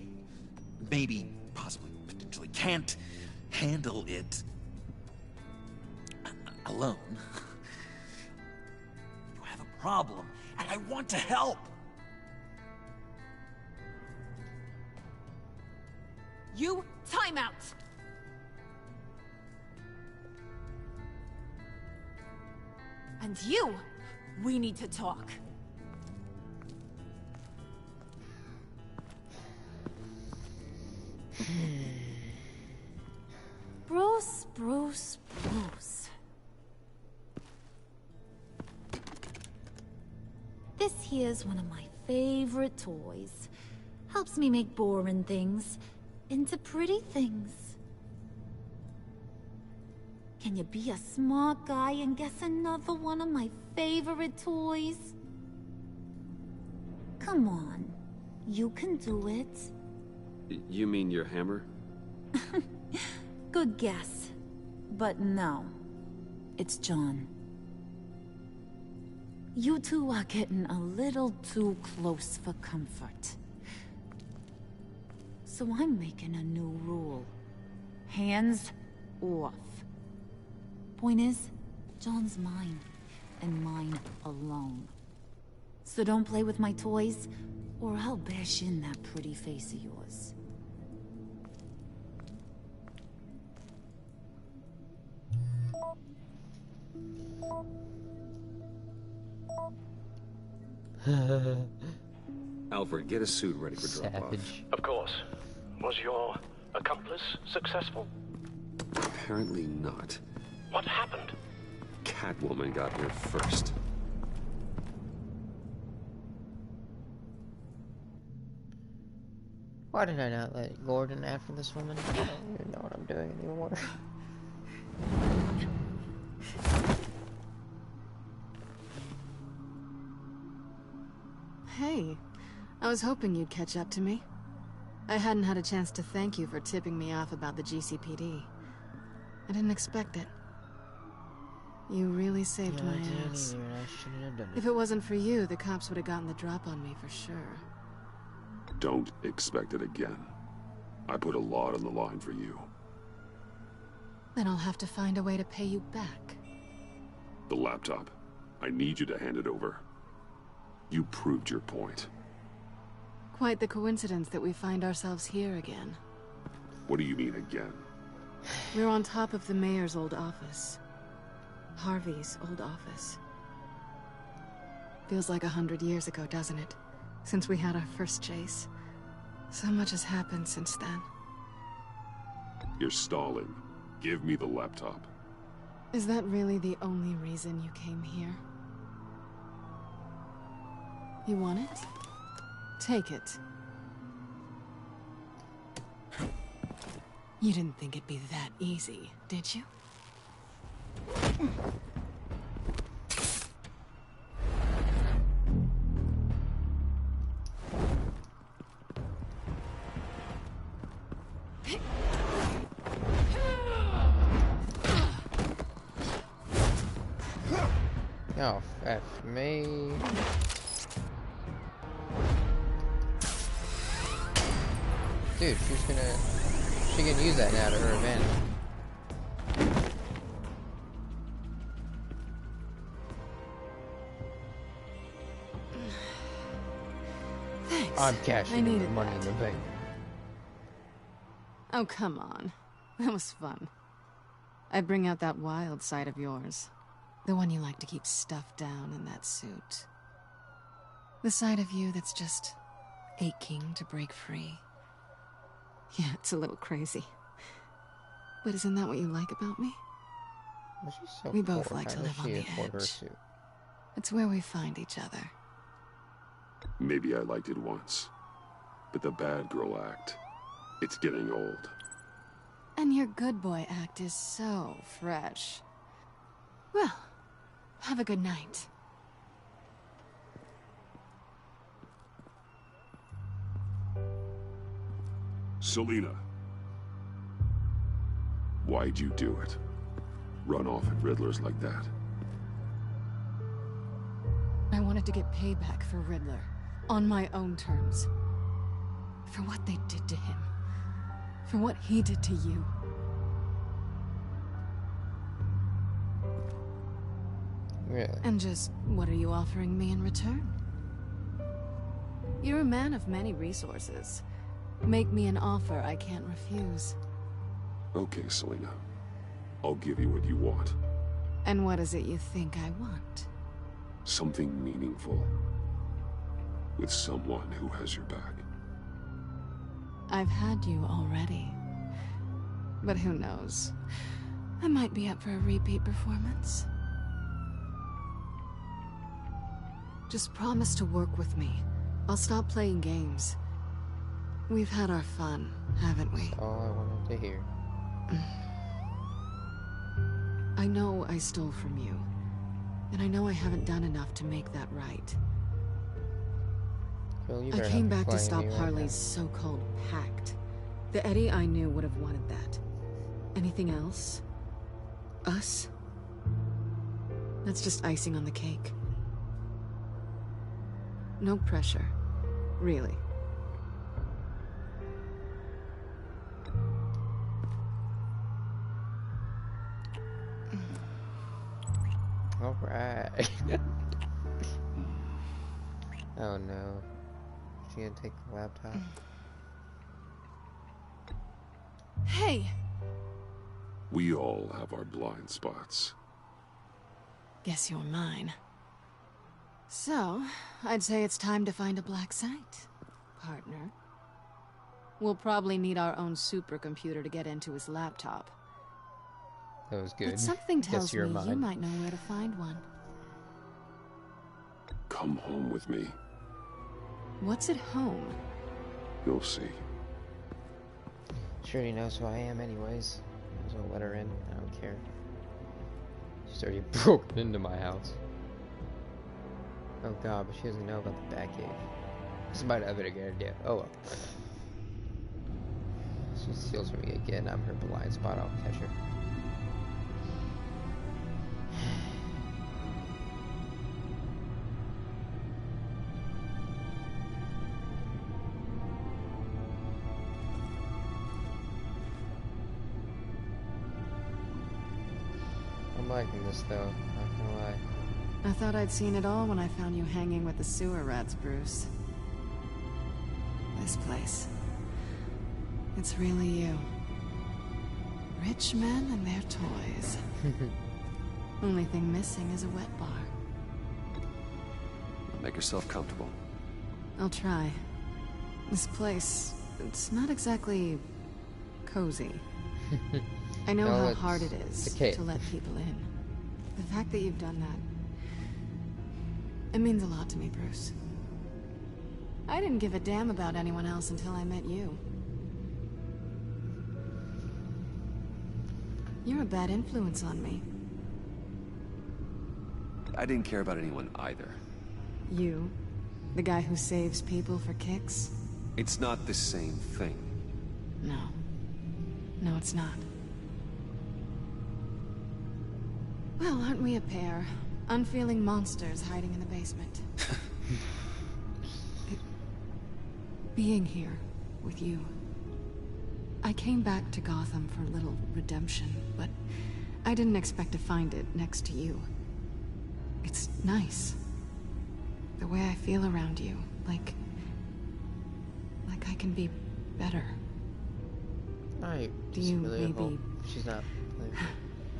maybe, possibly, potentially can't handle it alone. You have a problem, and I want to help. You, time out! And you, we need to talk. Bruce. This here's one of my favorite toys. Helps me make boring things into pretty things. Can you be a smart guy and guess another one of my favorite toys? Come on, you can do it. You mean your hammer? Good guess. But no, it's John. You two are getting a little too close for comfort. So I'm making a new rule. Hands off. Point is, John's mine, and mine alone. So don't play with my toys, or I'll bash in that pretty face of yours. Alfred, get a suit ready for drop-off. Of course. Was your accomplice successful? Apparently not. What happened? Catwoman got here first. Why did I not let Gordon after this woman? I don't even know what I'm doing anymore. Hey, I was hoping you'd catch up to me. I hadn't had a chance to thank you for tipping me off about the GCPD. I didn't expect it. You really saved my ass. If it wasn't for you, the cops would have gotten the drop on me for sure. Don't expect it again. I put a lot on the line for you. Then I'll have to find a way to pay you back. The laptop. I need you to hand it over. You proved your point. Quite the coincidence that we find ourselves here again. What do you mean again? We're on top of the mayor's old office. Harvey's old office. Feels like 100 years ago, doesn't it? Since we had our first chase. So much has happened since then. You're stalling. Give me the laptop. Is that really the only reason you came here? You want it? Take it. You didn't think it'd be that easy, did you? Oh, F me. Dude, she can use that now to her advantage. Thanks. I'm cashing in the money that. in the bank. Oh, come on. That was fun. I'd bring out that wild side of yours. The one you like to keep stuffed down in that suit. The side of you that's just aching to break free. Yeah, it's a little crazy. But isn't that what you like about me? Well, she's so We both poor. like to How live does on she the afford her edge. suit? It's where we find each other. Maybe I liked it once. But the bad girl act, it's getting old. And your good boy act is so fresh. Well, have a good night. Selina. Why'd you do it? Run off at Riddlers like that? I wanted to get payback for Riddler. On my own terms. For what they did to him. For what he did to you. Really? And just, what are you offering me in return? You're a man of many resources. Make me an offer I can't refuse. Okay, Selina. I'll give you what you want. And what is it you think I want? Something meaningful. With someone who has your back. I've had you already. But who knows? I might be up for a repeat performance. Just promise to work with me. I'll stop playing games. We've had our fun, haven't we? That's all I wanted to hear. I know I stole from you. And I know I haven't done enough to make that right. Phil, you I better came not be back to playing stop me right Harley's now. so-called pact. The Eddie I knew would have wanted that. Anything else? Us? That's just icing on the cake. No pressure. Really. Alright. Oh no. She gonna take the laptop? Hey! We all have our blind spots. Guess you're mine. So, I'd say it's time to find a black site, partner. We'll probably need our own supercomputer to get into his laptop. That was good. But something tells Guess me you're you mine. might know where to find one. Come home with me. What's at home? You'll see. She already knows who I am anyways. So let her in. I don't care. She's already broken into my house. Oh god, but she doesn't know about the Batcave. This might have been a good idea. Oh well. She steals from me again. I'm her blind spot. I'll catch her. liking this though, not gonna lie. I thought I'd seen it all when I found you hanging with the sewer rats, Bruce. This place. It's really you. Rich men and their toys. Only thing missing is a wet bar. Make yourself comfortable. I'll try. This place, it's not exactly cozy. I know how hard it is to let people in. The fact that you've done that, it means a lot to me, Bruce. I didn't give a damn about anyone else until I met you. You're a bad influence on me. I didn't care about anyone either. You? The guy who saves people for kicks? It's not the same thing. No. No, it's not. Well, aren't we a pair? Unfeeling monsters hiding in the basement. Being here with you. I came back to Gotham for a little redemption, but I didn't expect to find it next to you. It's nice. The way I feel around you, like I can be better. Do you really maybe hope she's not playing.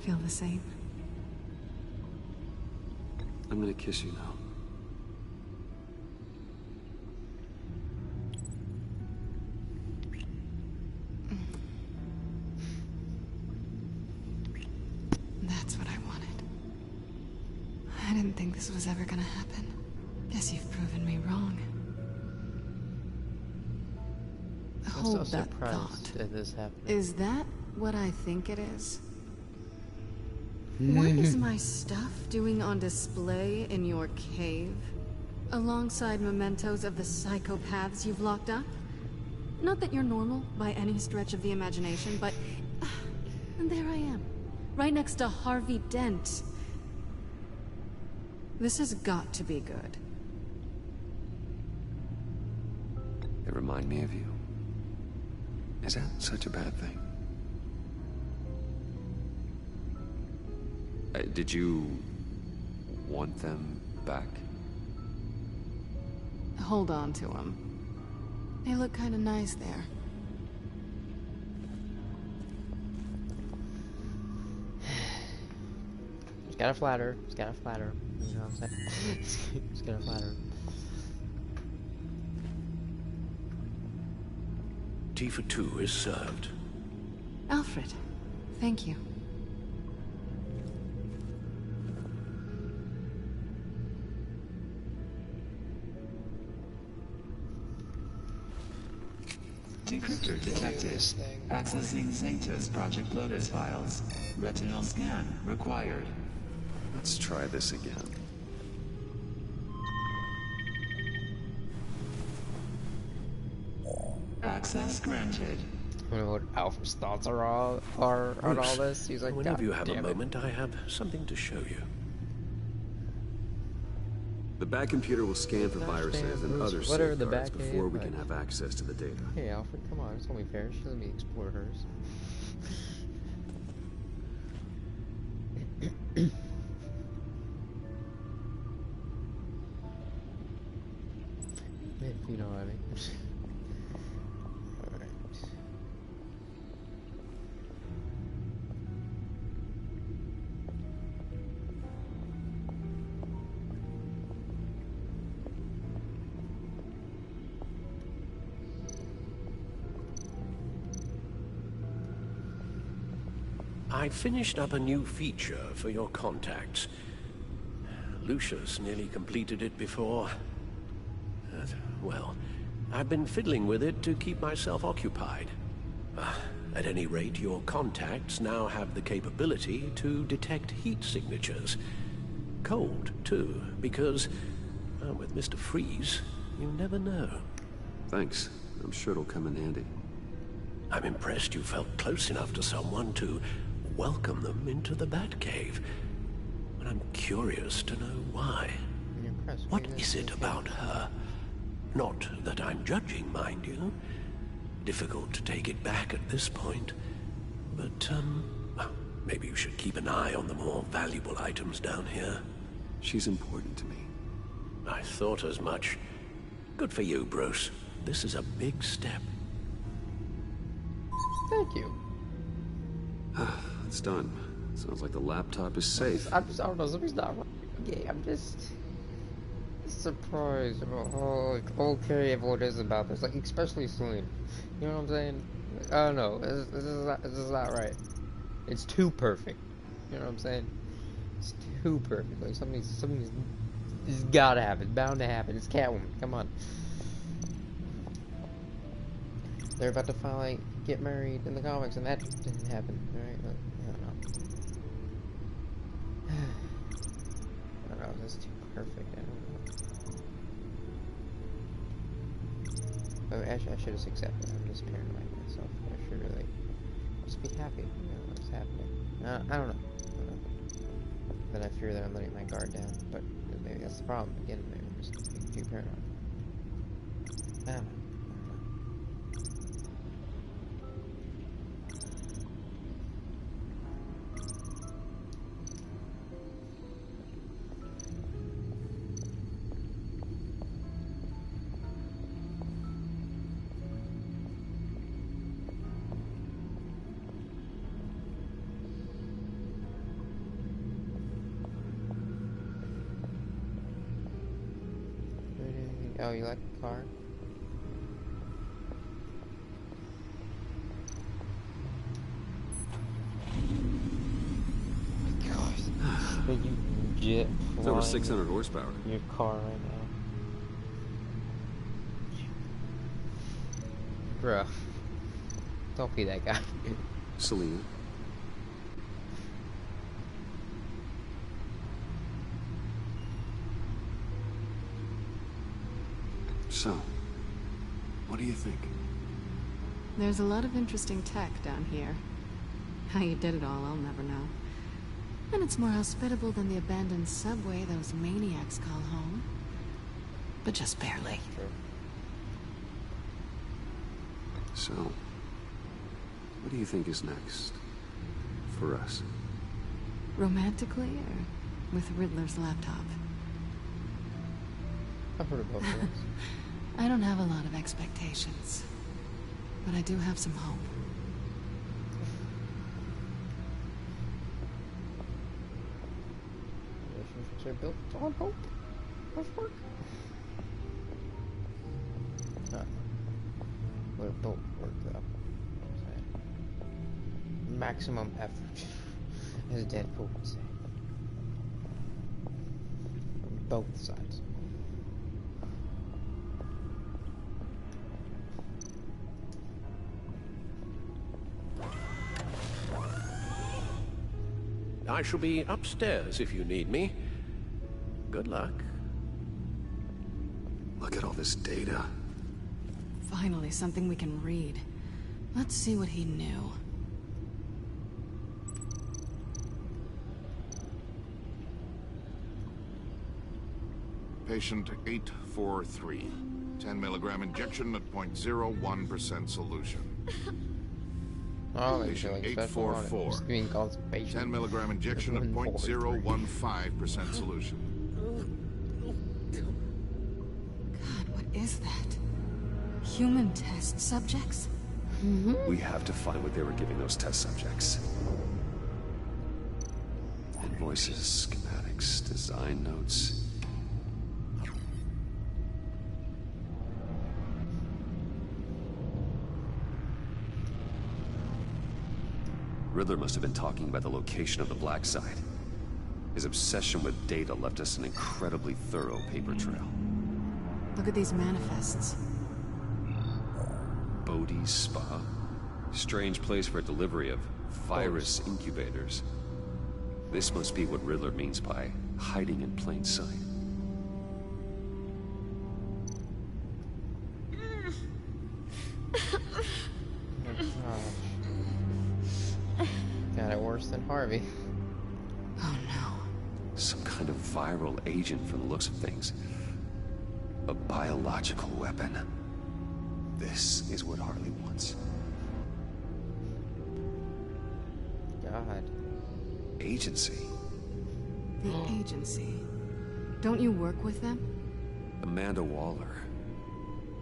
Feel the same? I'm gonna kiss you now. That's what I wanted. I didn't think this was ever gonna happen. Guess you've proven me wrong. Hold that thought. This happened. Is that what I think it is? What is my stuff doing on display in your cave? Alongside mementos of the psychopaths you've locked up? Not that you're normal by any stretch of the imagination, but... and there I am, right next to Harvey Dent. This has got to be good. They remind me of you. Is that such a bad thing? Did you want them back? Hold on to them. They look kind of nice there. Just gotta flatter. Just gotta flatter. You know what I'm saying? Just gotta flatter. Tea for two is served. Alfred, thank you. Decryptor detected. Accessing Sanctus Project Lotus files. Retinal scan required. Let's try this again. Access granted. I wonder what Alfred's thoughts are on all this. He's like, whenever God you have a damn it. moment, I have something to show you. The back computer will scan for viruses and other What are the safeguards back before we end? can have access to the data. Hey Alfred, come on, it's only fair. Let me explore hers. If you know what I mean. Alright. I finished up a new feature for your contacts. Lucius nearly completed it before. Well, I've been fiddling with it to keep myself occupied. At any rate, your contacts now have the capability to detect heat signatures. Cold, too, because, with Mr. Freeze, you never know. Thanks. I'm sure it'll come in handy. I'm impressed you felt close enough to someone to welcome them into the Batcave. But I'm curious to know why. What is it about her? Not that I'm judging, mind you. Difficult to take it back at this point. But, Maybe you should keep an eye on the more valuable items down here. She's important to me. I thought as much. Good for you, Bruce. This is a big step. Thank you. It's done. Sounds like the laptop is safe. I don't know, something's not right. Yeah, I'm just surprised about how okay everyone is about this, like especially Celine. You know what I'm saying? I don't know. This is not right. It's too perfect. You know what I'm saying? It's too perfect. Like something's gotta happen. It's bound to happen. It's Catwoman. Come on. They're about to finally get married in the comics, and that didn't happen. Right? Like, I don't know. This is too perfect. I don't know. I should have accepted it. I'm just paranoid myself. I should really just be happy. You know what's happening. I don't know. Then I fear that I'm letting my guard down. But maybe that's the problem. Again, maybe I'm just being too paranoid. I don't know. Oh, you like the car? Oh my gosh. You jet It's over 600 horsepower. Your car right now. Bruh. Don't be that guy. Selena. So, what do you think? There's a lot of interesting tech down here. How you did it all, I'll never know. And it's more hospitable than the abandoned subway those maniacs call home. But just barely. So, what do you think is next? For us? Romantically, or with Riddler's laptop? I've heard of both of those. I don't have a lot of expectations, but I do have some hope. Relationships are built on hope. Work. We're both work though. Maximum effort, as Deadpool would say. From both sides. I shall be upstairs if you need me. Good luck. Look at all this data. Finally, something we can read. Let's see what he knew. Patient 843. 10 milligram injection at 0.01% solution. Oh, Patient like 844. Just giving constipation. 10 milligram injection at 0.015% solution. God, what is that? Human test subjects? We have to find what they were giving those test subjects. Invoices, schematics, design notes. Riddler must have been talking about the location of the Black Site. His obsession with data left us an incredibly thorough paper trail. Look at these manifests. Bodhi's Spa? Strange place for a delivery of virus incubators. This must be what Riddler means by hiding in plain sight. Got it worse than Harvey. Oh no. Some kind of viral agent from the looks of things. A biological weapon. This is what Harley wants. God. agency. The agency? Don't you work with them? Amanda Waller.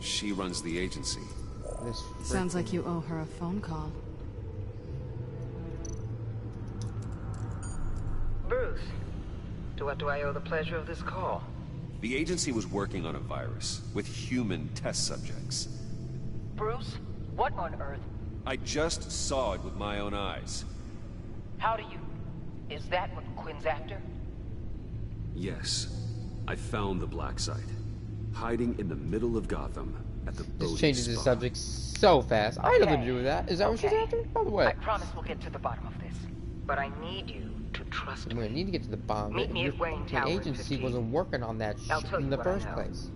She runs the agency. Sounds like you owe her a phone call. Bruce, to what do I owe the pleasure of this call? The agency was working on a virus with human test subjects. Bruce, what on earth? I just saw it with my own eyes. How do you... Is that what Quinn's after? Yes. I found the black site. Hiding in the middle of Gotham at the boating This changes the spot. subject so fast. I had nothing to do with that. Is that what she's after? By the way. I promise we'll get to the bottom of this. But I need you to trust me. I'm gonna need to get to the bottom. Meet me at Wayne Tower The in agency 15. wasn't working on that I'll shit tell in you the what I first know. place.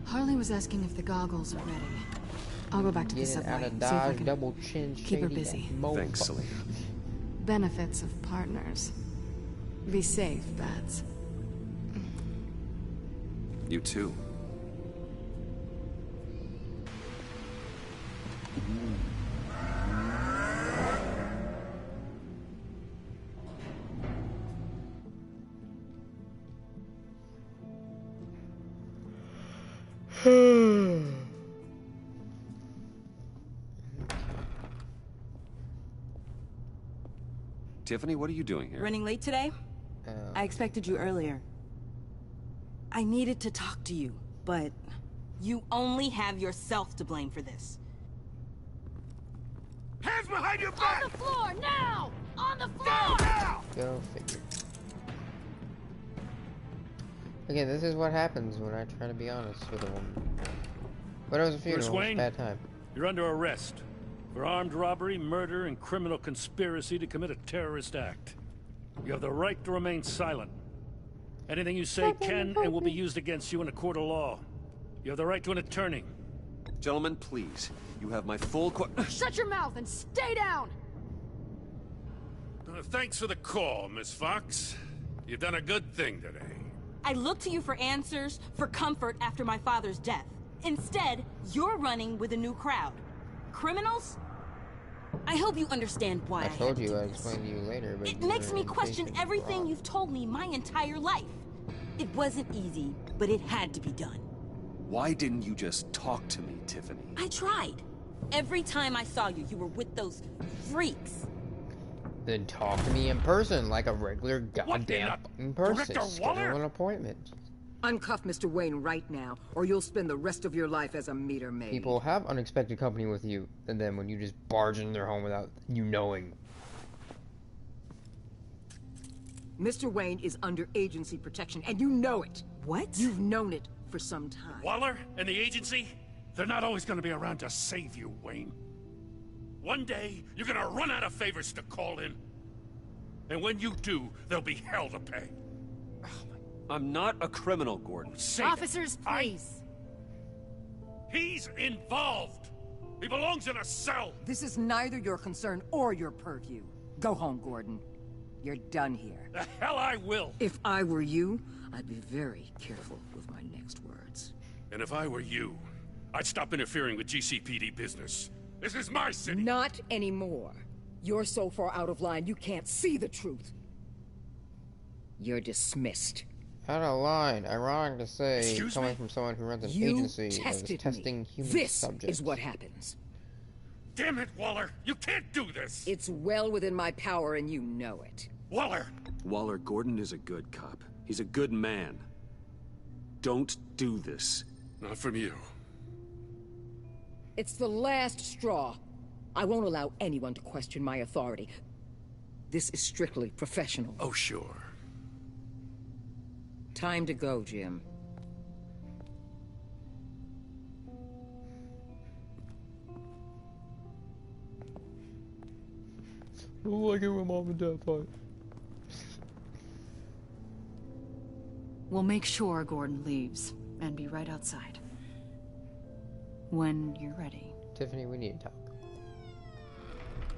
Harley was asking if the goggles are ready. I'll go back to the Get it subway. out of See if I Dodge, can double chin, keep her shady busy. Thanks, Selena. Benefits of partners. Be safe, Bats. You too. Tiffany, what are you doing here? Running late today? I expected you earlier. I needed to talk to you, but you only have yourself to blame for this. Hands behind your back! On the floor, now! On the floor! Go figure. Again, this is what happens when I try to be honest with a woman. But it was a funeral, Bruce it was a Wayne, bad time. you're under arrest for armed robbery, murder, and criminal conspiracy to commit a terrorist act. You have the right to remain silent. Anything you say can and will be used against you in a court of law. You have the right to an attorney. Gentlemen, please. You have my full Shut your mouth and stay down! Thanks for the call, Miss Fox. You've done a good thing today. I looked to you for answers, for comfort after my father's death. Instead, you're running with a new crowd. Criminals? I hope you understand why I told you I'd explain to you later, but It makes me question everything you've told me my entire life. It wasn't easy, but it had to be done. Why didn't you just talk to me, Tiffany? I tried. Every time I saw you, you were with those freaks. Then talk to me in person like a regular goddamn fucking person. Director Waller? Schedule an appointment. Uncuff Mr. Wayne right now, or you'll spend the rest of your life as a meter maid. People have unexpected company with you, and then when you just barge in their home without you knowing. Mr. Wayne is under agency protection, and you know it. What? You've known it for some time. Waller and the agency, they're not always going to be around to save you, Wayne. One day, you're going to run out of favors to call in. And when you do, there'll be hell to pay. I'm not a criminal, Gordon. Officers, please. He's involved. He belongs in a cell. This is neither your concern or your purview. Go home, Gordon. You're done here. The hell I will. If I were you, I'd be very careful with my next words. And if I were you, I'd stop interfering with GCPD business. This is my city. Not anymore. You're so far out of line, you can't see the truth. You're dismissed. Out of line. Ironic to say, Excuse coming me? from someone who runs an You agency that is tested testing me. human This subjects. is what happens. Damn it, Waller. You can't do this. It's well within my power, and you know it. Waller! Waller, Gordon is a good cop. He's a good man. Don't do this. Not from you. It's the last straw. I won't allow anyone to question my authority. This is strictly professional. Oh, sure. Time to go, Jim. I don't like it when mom and dad fight. We'll make sure Gordon leaves and be right outside. When you're ready. Tiffany, we need to talk.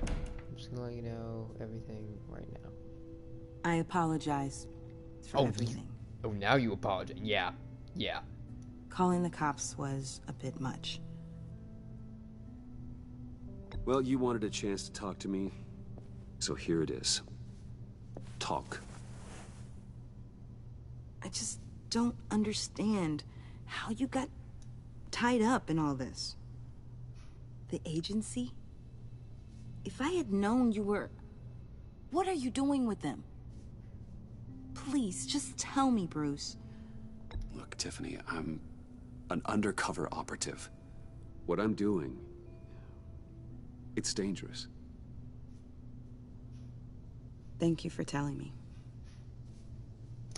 I'm just gonna let you know everything right now. I apologize for everything. Oh, now you apologize. Yeah. Yeah. Calling the cops was a bit much. Well, you wanted a chance to talk to me. So here it is. Talk. I just don't understand how you got tied up in all this. The agency? If I had known you were... What are you doing with them? Please, just tell me, Bruce. Look, Tiffany, I'm an undercover operative. What I'm doing, it's dangerous. Thank you for telling me.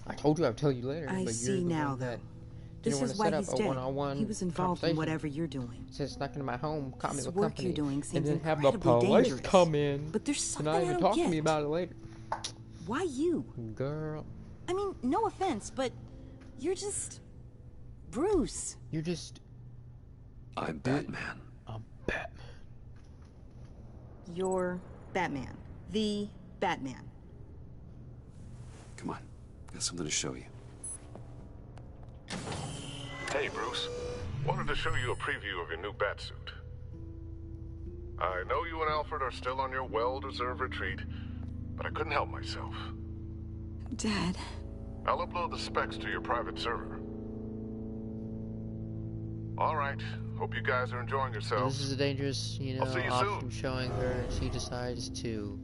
I told you I'd tell you later. I but see you're the now, one that though. This didn't is want why to set he's up a dead. one-on-one He was involved in whatever you're doing. Just snuck into my home, caught me This with work company, you're doing and seems then have the incredibly police dangerous. come in. But there's something and not I even don't talk to me get. about it later. Why you? Girl. I mean, no offense, but you're just... Bruce. You're just... I'm Batman. I'm Batman. You're Batman. The Batman. Come on, got something to show you. Hey, Bruce. Wanted to show you a preview of your new batsuit. I know you and Alfred are still on your well-deserved retreat, but I couldn't help myself. Dad. I'll upload the specs to your private server. All right. Hope you guys are enjoying yourselves. This is a dangerous, I'll see you option showing her, and she decides to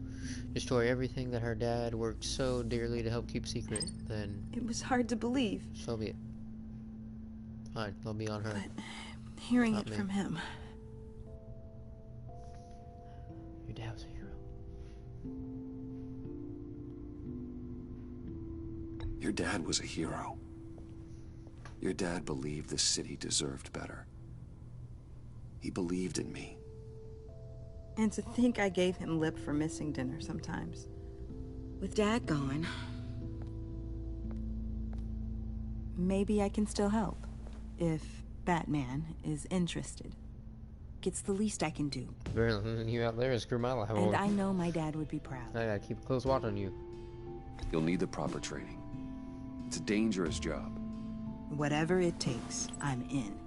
destroy everything that her dad worked so dearly to help keep secret. Then It was hard to believe. so be it. Fine, it'll be on her. But hearing Not it me. from him. Your dad was a hero. Your dad was a hero. Your dad believed the city deserved better. He believed in me. And to think I gave him lip for missing dinner sometimes. With Dad gone, maybe I can still help. If Batman is interested. It's the least I can do. You out there screw my life. And I know my dad would be proud. I gotta keep a close watch on you. You'll need the proper training. It's a dangerous job. Whatever it takes, I'm in.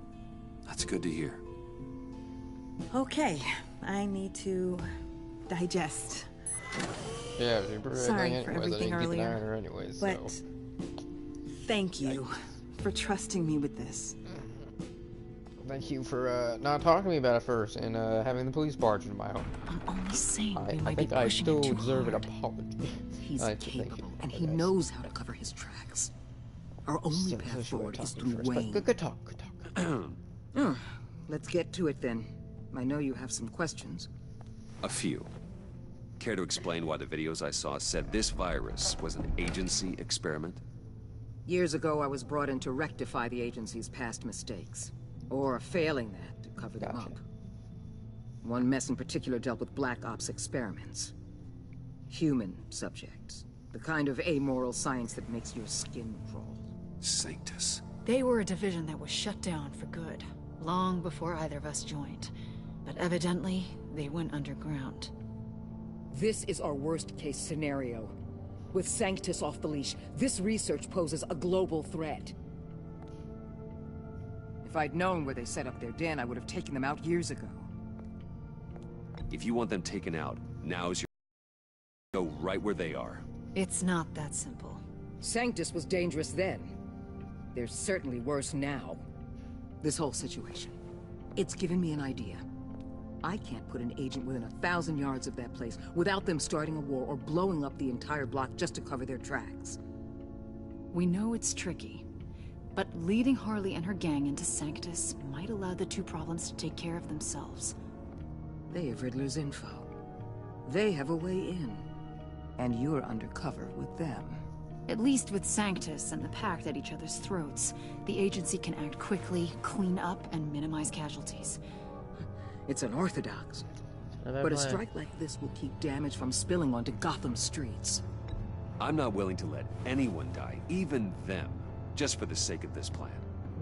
That's good to hear. Okay, I need to digest. Yeah, Sorry for everything earlier, her anyways, but so. thank you for trusting me with this. Thank you for not talking to me about it first and having the police barge into my home. I'm only saying we I might think be I pushing still it too deserve hard. an apology. He's Thank you. capable, and he knows how to cover his tracks. Our only path forward is through Wayne. Good talk. Let's get to it then. I know you have some questions. A few. Care to explain why the videos I saw said this virus was an agency experiment? Years ago, I was brought in to rectify the agency's past mistakes. Or failing that, to cover them up. One mess in particular dealt with Black Ops experiments. Human subjects. The kind of amoral science that makes your skin crawl. Sanctus. They were a division that was shut down for good, long before either of us joined. But evidently, they went underground. This is our worst-case scenario. With Sanctus off the leash, this research poses a global threat. If I'd known where they set up their den, I would have taken them out years ago. If you want them taken out, now's your... Go right where they are. It's not that simple. Sanctus was dangerous then. They're certainly worse now. This whole situation, it's given me an idea. I can't put an agent within 1,000 yards of that place without them starting a war or blowing up the entire block just to cover their tracks. We know it's tricky, but leading Harley and her gang into Sanctus might allow the two problems to take care of themselves. They have Riddler's info. They have a way in. And you're undercover with them. At least with Sanctus and the Pact at each other's throats, the agency can act quickly, clean up, and minimize casualties. It's unorthodox. But a strike like this will keep damage from spilling onto Gotham streets. I'm not willing to let anyone die, even them, just for the sake of this plan.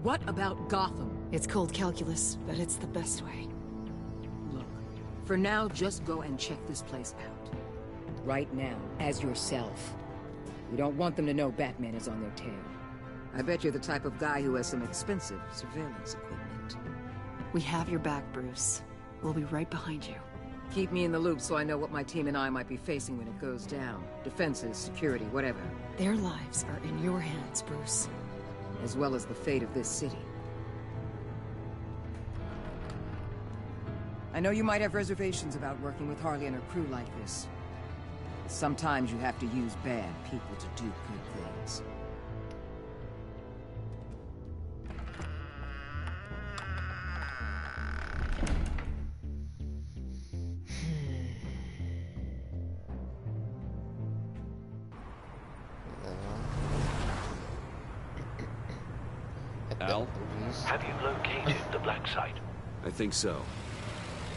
What about Gotham? It's cold calculus, but it's the best way. Look, for now, just go and check this place out. Right now, as yourself. You don't want them to know Batman is on their tail. I bet you're the type of guy who has some expensive surveillance equipment. We have your back, Bruce. We'll be right behind you. Keep me in the loop so I know what my team and I might be facing when it goes down. Defenses, security, whatever. Their lives are in your hands, Bruce. As well as the fate of this city. I know you might have reservations about working with Harley and her crew like this. Sometimes you have to use bad people to do good things. Al? Have you located the black site? I think so.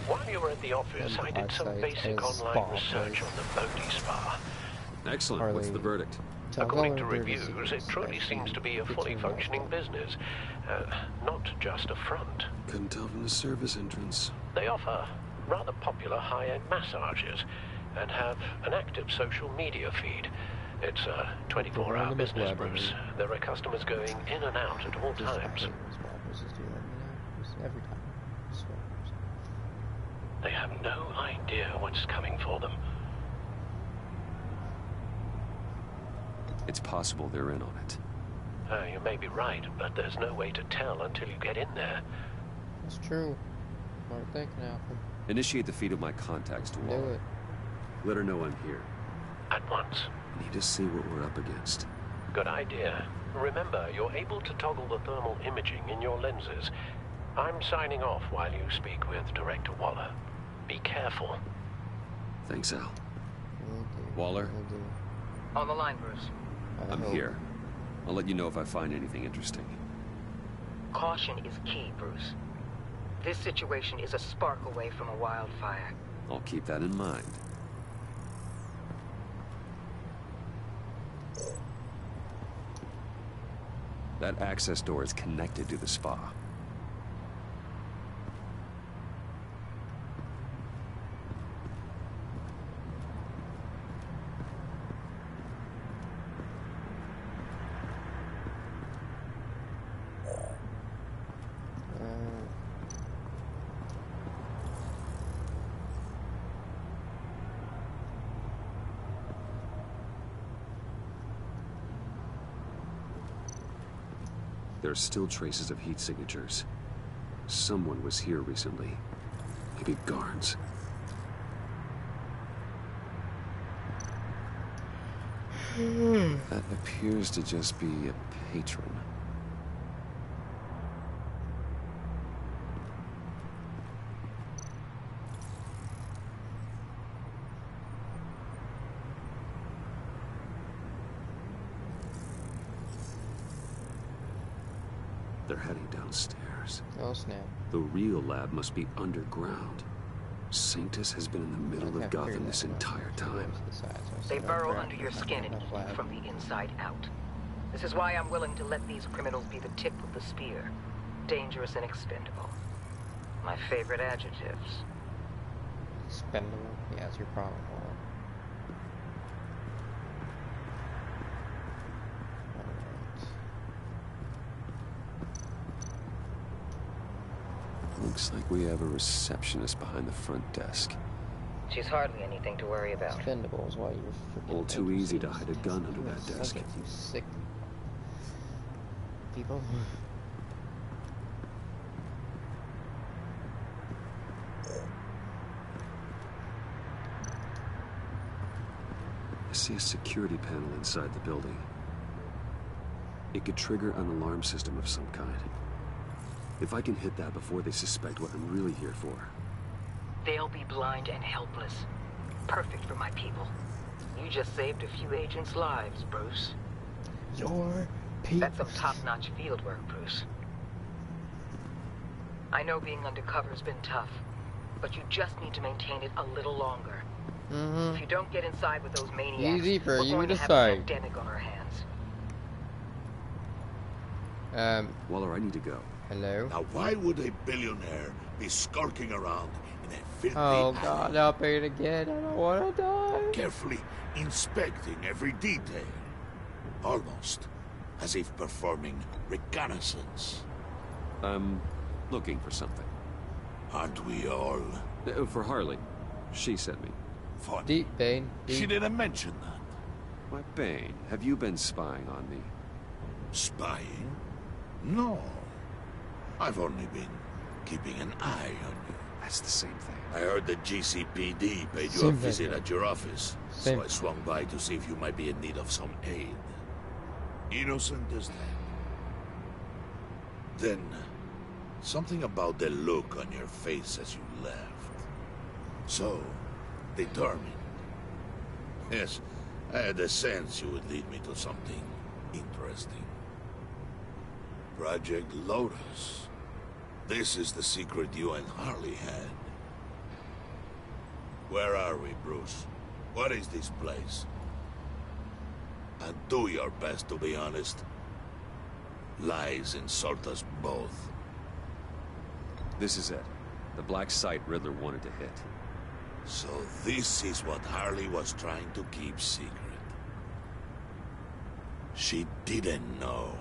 While you were at the office, I did some basic online research on the Bodhi Spa. Excellent. What's the verdict? According to reviews, it truly seems to be a fully functioning business, not just a front. Couldn't tell from the service entrance. They offer rather popular high-end massages and have an active social media feed. It's a 24-hour business, Bruce. There are customers going in and out at all times. Every time. They have no idea what's coming for them. It's possible they're in on it. You may be right, but there's no way to tell until you get in there. That's true. Smart thinking, Alfred. Initiate the feed of my contacts to Wall. Do it. Let her know I'm here. At once. Need to see what we're up against. Good idea. Remember, you're able to toggle the thermal imaging in your lenses. I'm signing off while you speak with Director Waller. Be careful. Thanks, Al. Waller? On the line, Bruce. I'm here. I'll let you know if I find anything interesting. Caution is key, Bruce. This situation is a spark away from a wildfire. I'll keep that in mind. That access door is connected to the spa. There are still traces of heat signatures. Someone was here recently. Maybe guards. That appears to just be a patron. They're heading downstairs. Oh, snap. The real lab must be underground. Sanctus has been in the middle of Gotham this entire time. They burrow under your skin and eat you from the inside out. This is why I'm willing to let these criminals be the tip of the spear. Dangerous and expendable. My favorite adjectives. Expendable? Yeah, that's your problem. Looks like we have a receptionist behind the front desk. She's hardly anything to worry about. Expendable is why you're freaking... All too easy to hide a gun under that desk. You sick people. I see a security panel inside the building. It could trigger an alarm system of some kind. If I can hit that before they suspect what I'm really here for. They'll be blind and helpless. Perfect for my people. You just saved a few agents' lives, Bruce. Your people. That's some top-notch field work, Bruce. I know being undercover's been tough, but you just need to maintain it a little longer. If you don't get inside with those maniacs, easy for we're you going to to have say. a pandemic on our hands. Waller, I need to go. Hello? Now, why would a billionaire be skulking around in a filthy Oh alley, god, I'll pay it again. I don't want to die. carefully inspecting every detail? Almost as if performing reconnaissance. I'm looking for something. Aren't we all? For Harley. She sent me. Funny. Deep, Bane. Deep. She didn't mention that. Why, Bane, have you been spying on me? Spying? No. I've only been keeping an eye on you. That's the same thing. I heard the GCPD paid you Same a thing, visit yeah. at your office, Same. so I swung by to see if you might be in need of some aid. Innocent as that. Then, something about the look on your face as you left. So, determined. Yes, I had a sense you would lead me to something interesting. Project Lotus. This is the secret you and Harley had. Where are we, Bruce? What is this place? And do your best to be honest. Lies insult us both. This is it. The black site Riddler wanted to hit. So this is what Harley was trying to keep secret. She didn't know.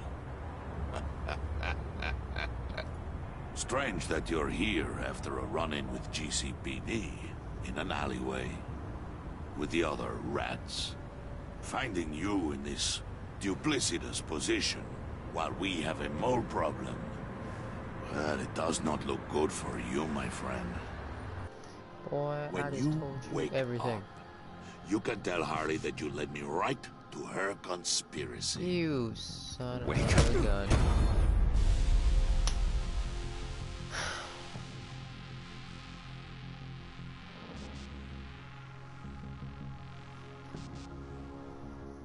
Strange that you're here after a run-in with GCPD in an alleyway with the other rats. Finding you in this duplicitous position while we have a mole problem. Well, it does not look good for you, my friend. Boy, When I just you told you wake everything. up, you can tell Harley that you led me right to her conspiracy. You son Wake of a gun.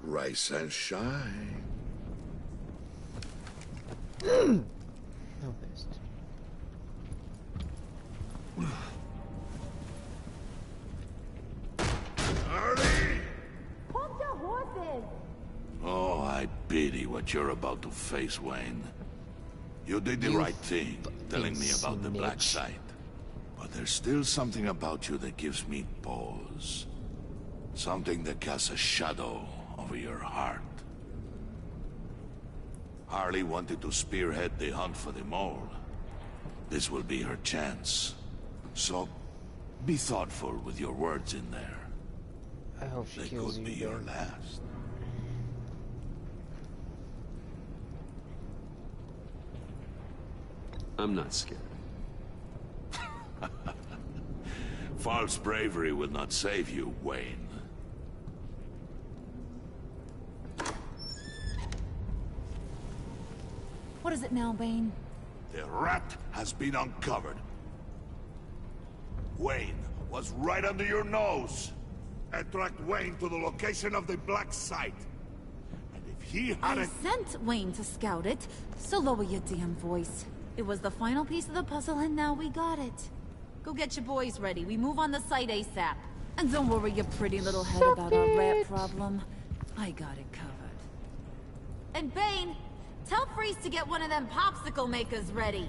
Rise and shine. No best. Harley! Hold your horses! Oh, I pity what you're about to face, Wayne. You did the right thing, telling me about the black site. But there's still something about you that gives me pause. Something that casts a shadow over your heart. Harley wanted to spearhead the hunt for the mole. This will be her chance. So, be thoughtful with your words in there. I hope she They kills could you, be your Bane. last. I'm not scared. False bravery will not save you, Wayne. What is it now, Bane? The rat has been uncovered. Wayne was right under your nose. I tracked Wayne to the location of the black site. And if he I hadn't... sent Wayne to scout it, so lower your damn voice. It was the final piece of the puzzle, and now we got it. Go get your boys ready. We move on the site ASAP. And don't worry your pretty little head about our rat problem. I got it covered. And Bane, tell Freeze to get one of them popsicle makers ready.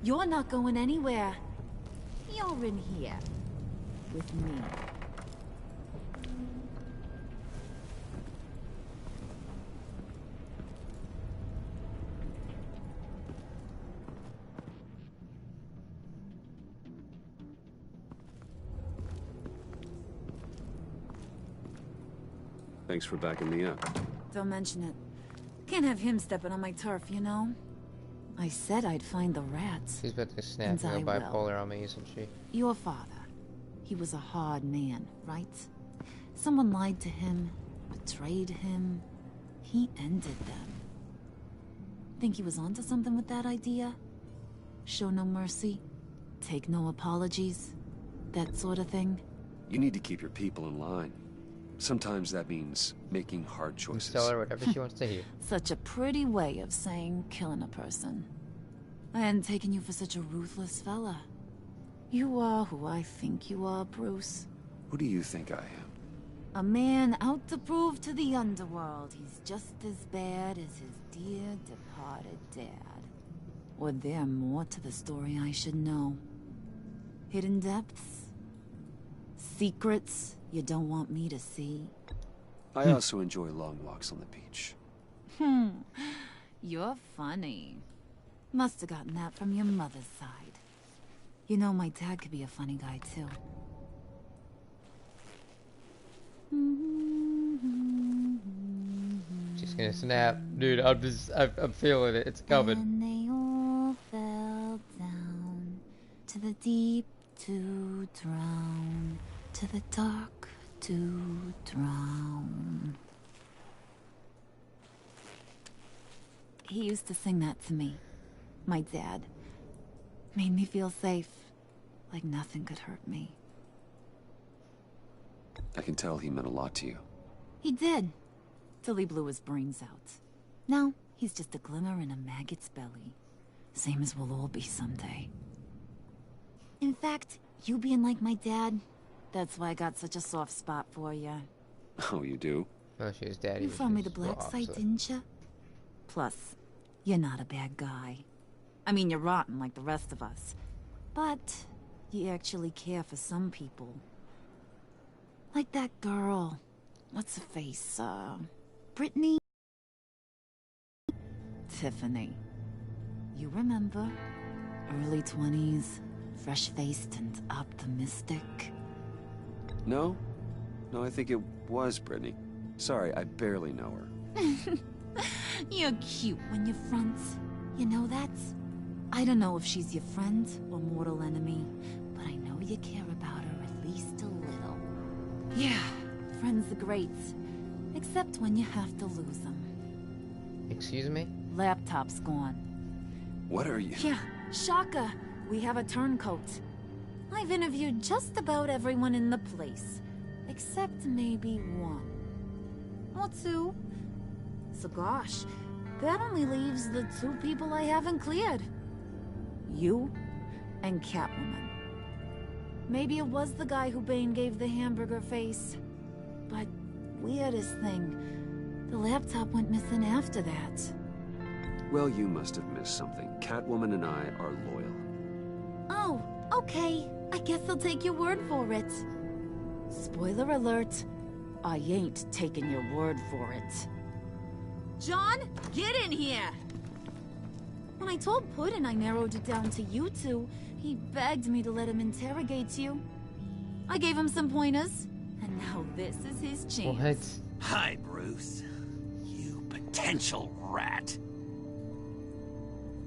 You're not going anywhere. You're in here. With me. Thanks for backing me up. Don't mention it. Can't have him stepping on my turf, you know? I said I'd find the rats. She's about to snap And and go I will. bipolar on me, isn't she? Your father. He was a hard man, right? Someone lied to him, betrayed him. He ended them. Think he was onto something with that idea? Show no mercy? Take no apologies? That sort of thing? You need to keep your people in line. Sometimes that means making hard choices. Tell her whatever she wants to hear. Such a pretty way of saying killing a person. I hadn't taken you for such a ruthless fella. You are who I think you are, Bruce. Who do you think I am? A man out to prove to the underworld he's just as bad as his dear departed dad. Or there more to the story I should know? Hidden depths? Secrets you don't want me to see? I also enjoy long walks on the beach. You're funny. Must have gotten that from your mother's side. You know, my dad could be a funny guy, too. She's gonna snap. Dude, I'm feeling it. It's coming. And they all fell down to the deep to drown, to the dark to drown. He used to sing that to me. My dad. Made me feel safe. Like nothing could hurt me. I can tell he meant a lot to you. He did. Till he blew his brains out. Now, he's just a glimmer in a maggot's belly. Same as we'll all be someday. In fact, you being like my dad, that's why I got such a soft spot for you. Oh, you do? Oh, she's daddy. You found me the black site, didn't you? Plus, you're not a bad guy. I mean, you're rotten like the rest of us. But you actually care for some people. Like that girl. What's her face? Brittany? Tiffany. You remember? Early 20s, fresh-faced and optimistic. No? No, I think it was Brittany. Sorry, I barely know her. You're cute when you're friends. You know that? I don't know if she's your friend or mortal enemy, but I know you care about her at least a little. Yeah, friends are great. Except when you have to lose them. Excuse me? Laptop's gone. What are you? Yeah, shocker. We have a turncoat. I've interviewed just about everyone in the place. Except maybe one. Or two. So gosh, that only leaves the two people I haven't cleared. You and Catwoman. Maybe it was the guy who Bane gave the hamburger face. But weirdest thing, the laptop went missing after that. Well, you must have missed something. Catwoman and I are loyal. Oh, okay. I guess I'll take your word for it. Spoiler alert, I ain't taking your word for it. John, get in here! When I told Puddin' I narrowed it down to you two, he begged me to let him interrogate you. I gave him some pointers, and now this is his chance. What? Hi, Bruce. You potential rat.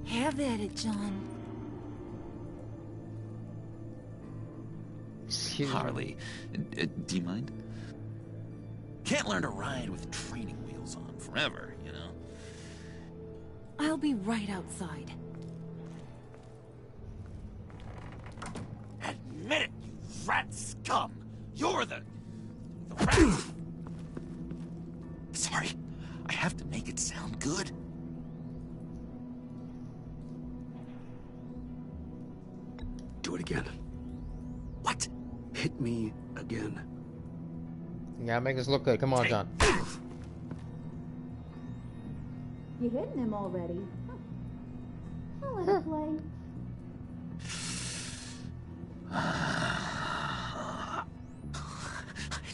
Have at it, John. Harley, do you mind? Can't learn to ride with training wheels on forever, you know? I'll be right outside. Admit it, you rat scum! You're the rat! Sorry, I have to make it sound good. Do it again. What? Hit me again. You gotta make this look good. Come on, John. You hitting him already? I'll let it play. I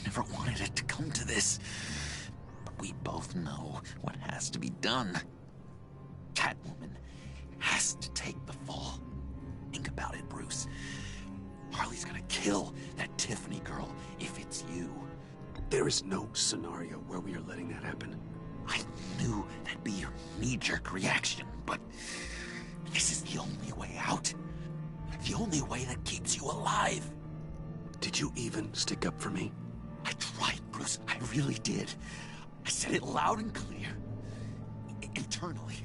never wanted it to come to this. But we both know what has to be done. Catwoman has to take the fall. Think about it, Bruce. Harley's gonna kill that Tiffany girl if it's you. There is no scenario where we are letting that happen. I knew that'd be your knee-jerk reaction, but this is the only way out. The only way that keeps you alive. Did you even stick up for me? I tried, Bruce. I really did. I said it loud and clear. Internally.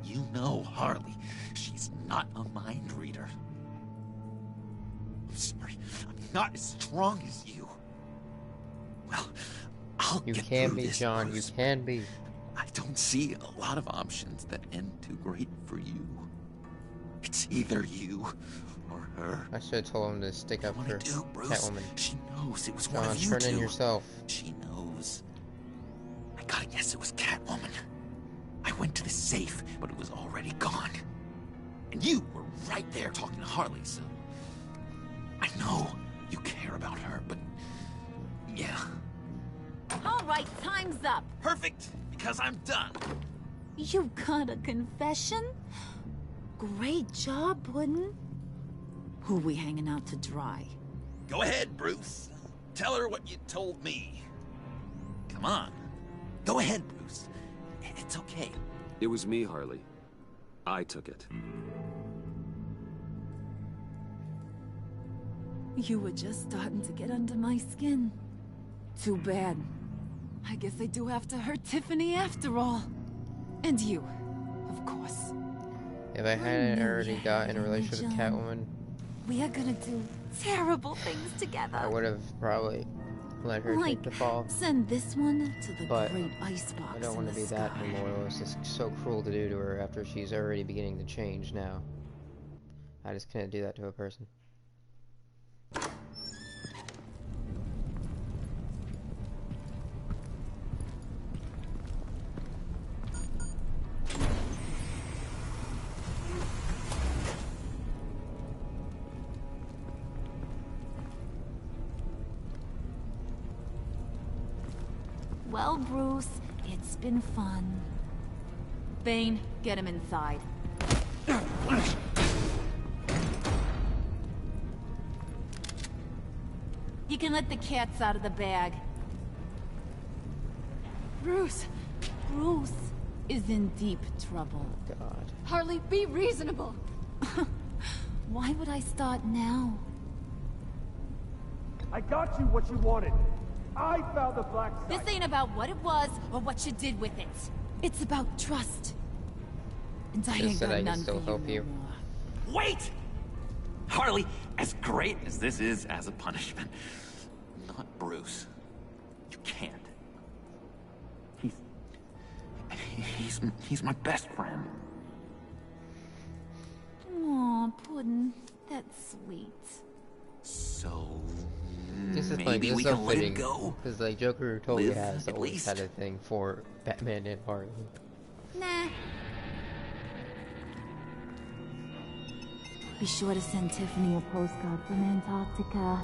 You know Harley. She's not a mind reader. I'm sorry. I'm not as strong as you. Well, I'll You get can through be, this, John. Bruce. You can be. I don't see a lot of options that end too great for you. It's either you or her. I should have told him to stick up for Catwoman. She knows it was one John, of you turn two. in yourself. She knows. I gotta guess it was Catwoman. I went to the safe, but it was already gone. And you were right there talking to Harley, so... I know you care about her, but... yeah. All right, time's up. Perfect, because I'm done. You got a confession? Great job, Puddin'. Who we hanging out to dry? Go ahead, Bruce. Tell her what you told me. Come on. Go ahead, Bruce. It's okay. It was me, Harley. I took it. You were just starting to get under my skin. Too bad. I guess I do have to hurt Tiffany after all. And you, of course. If I hadn't already got in a relationship with Catwoman, we are gonna do terrible things together. I would have probably let her take the fall. Send this one to the great icebox. I don't want to be that immoral. It's just so cruel to do to her after she's already beginning to change now. I just couldn't do that to a person. Well, Bruce, it's been fun. Bane, get him inside. You can let the cats out of the bag. Bruce is in deep trouble. God. Harley, be reasonable. Why would I start now? I got you what you wanted. I found the black site. This ain't about what it was or what you did with it. It's about trust. And I ain't got none for you. Wait! Harley, as great as this is as a punishment, not Bruce. You can't. He's my best friend. Aw, Puddin', that's sweet. So This is maybe we can let it go. Because like Joker totally has always had a thing for Batman and Harley. Nah. Be sure to send Tiffany a postcard from Antarctica.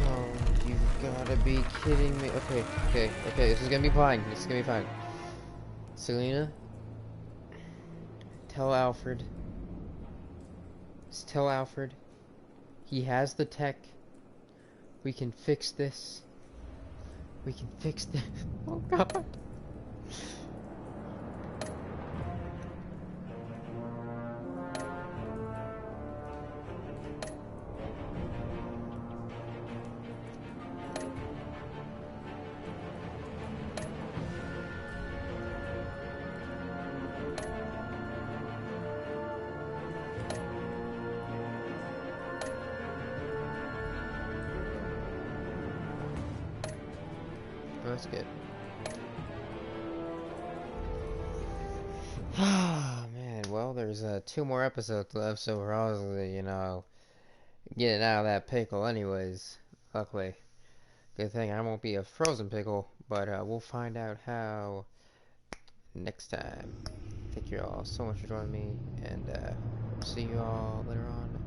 Oh, you've gotta be kidding me. Okay, this is gonna be fine. This is gonna be fine. Selina, tell Alfred. Just tell Alfred. He has the tech. We can fix this. We can fix this. Oh God. That's good. Ah, man. Well, there's 2 more episodes left, so we're obviously, you know, getting out of that pickle anyways. Luckily. Good thing I won't be a frozen pickle, but we'll find out how next time. Thank you all so much for joining me, and see you all later on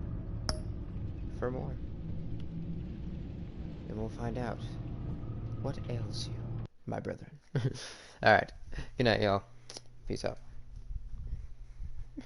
for more. And we'll find out what ails you, my brethren. Alright. Good night, y'all. Peace out.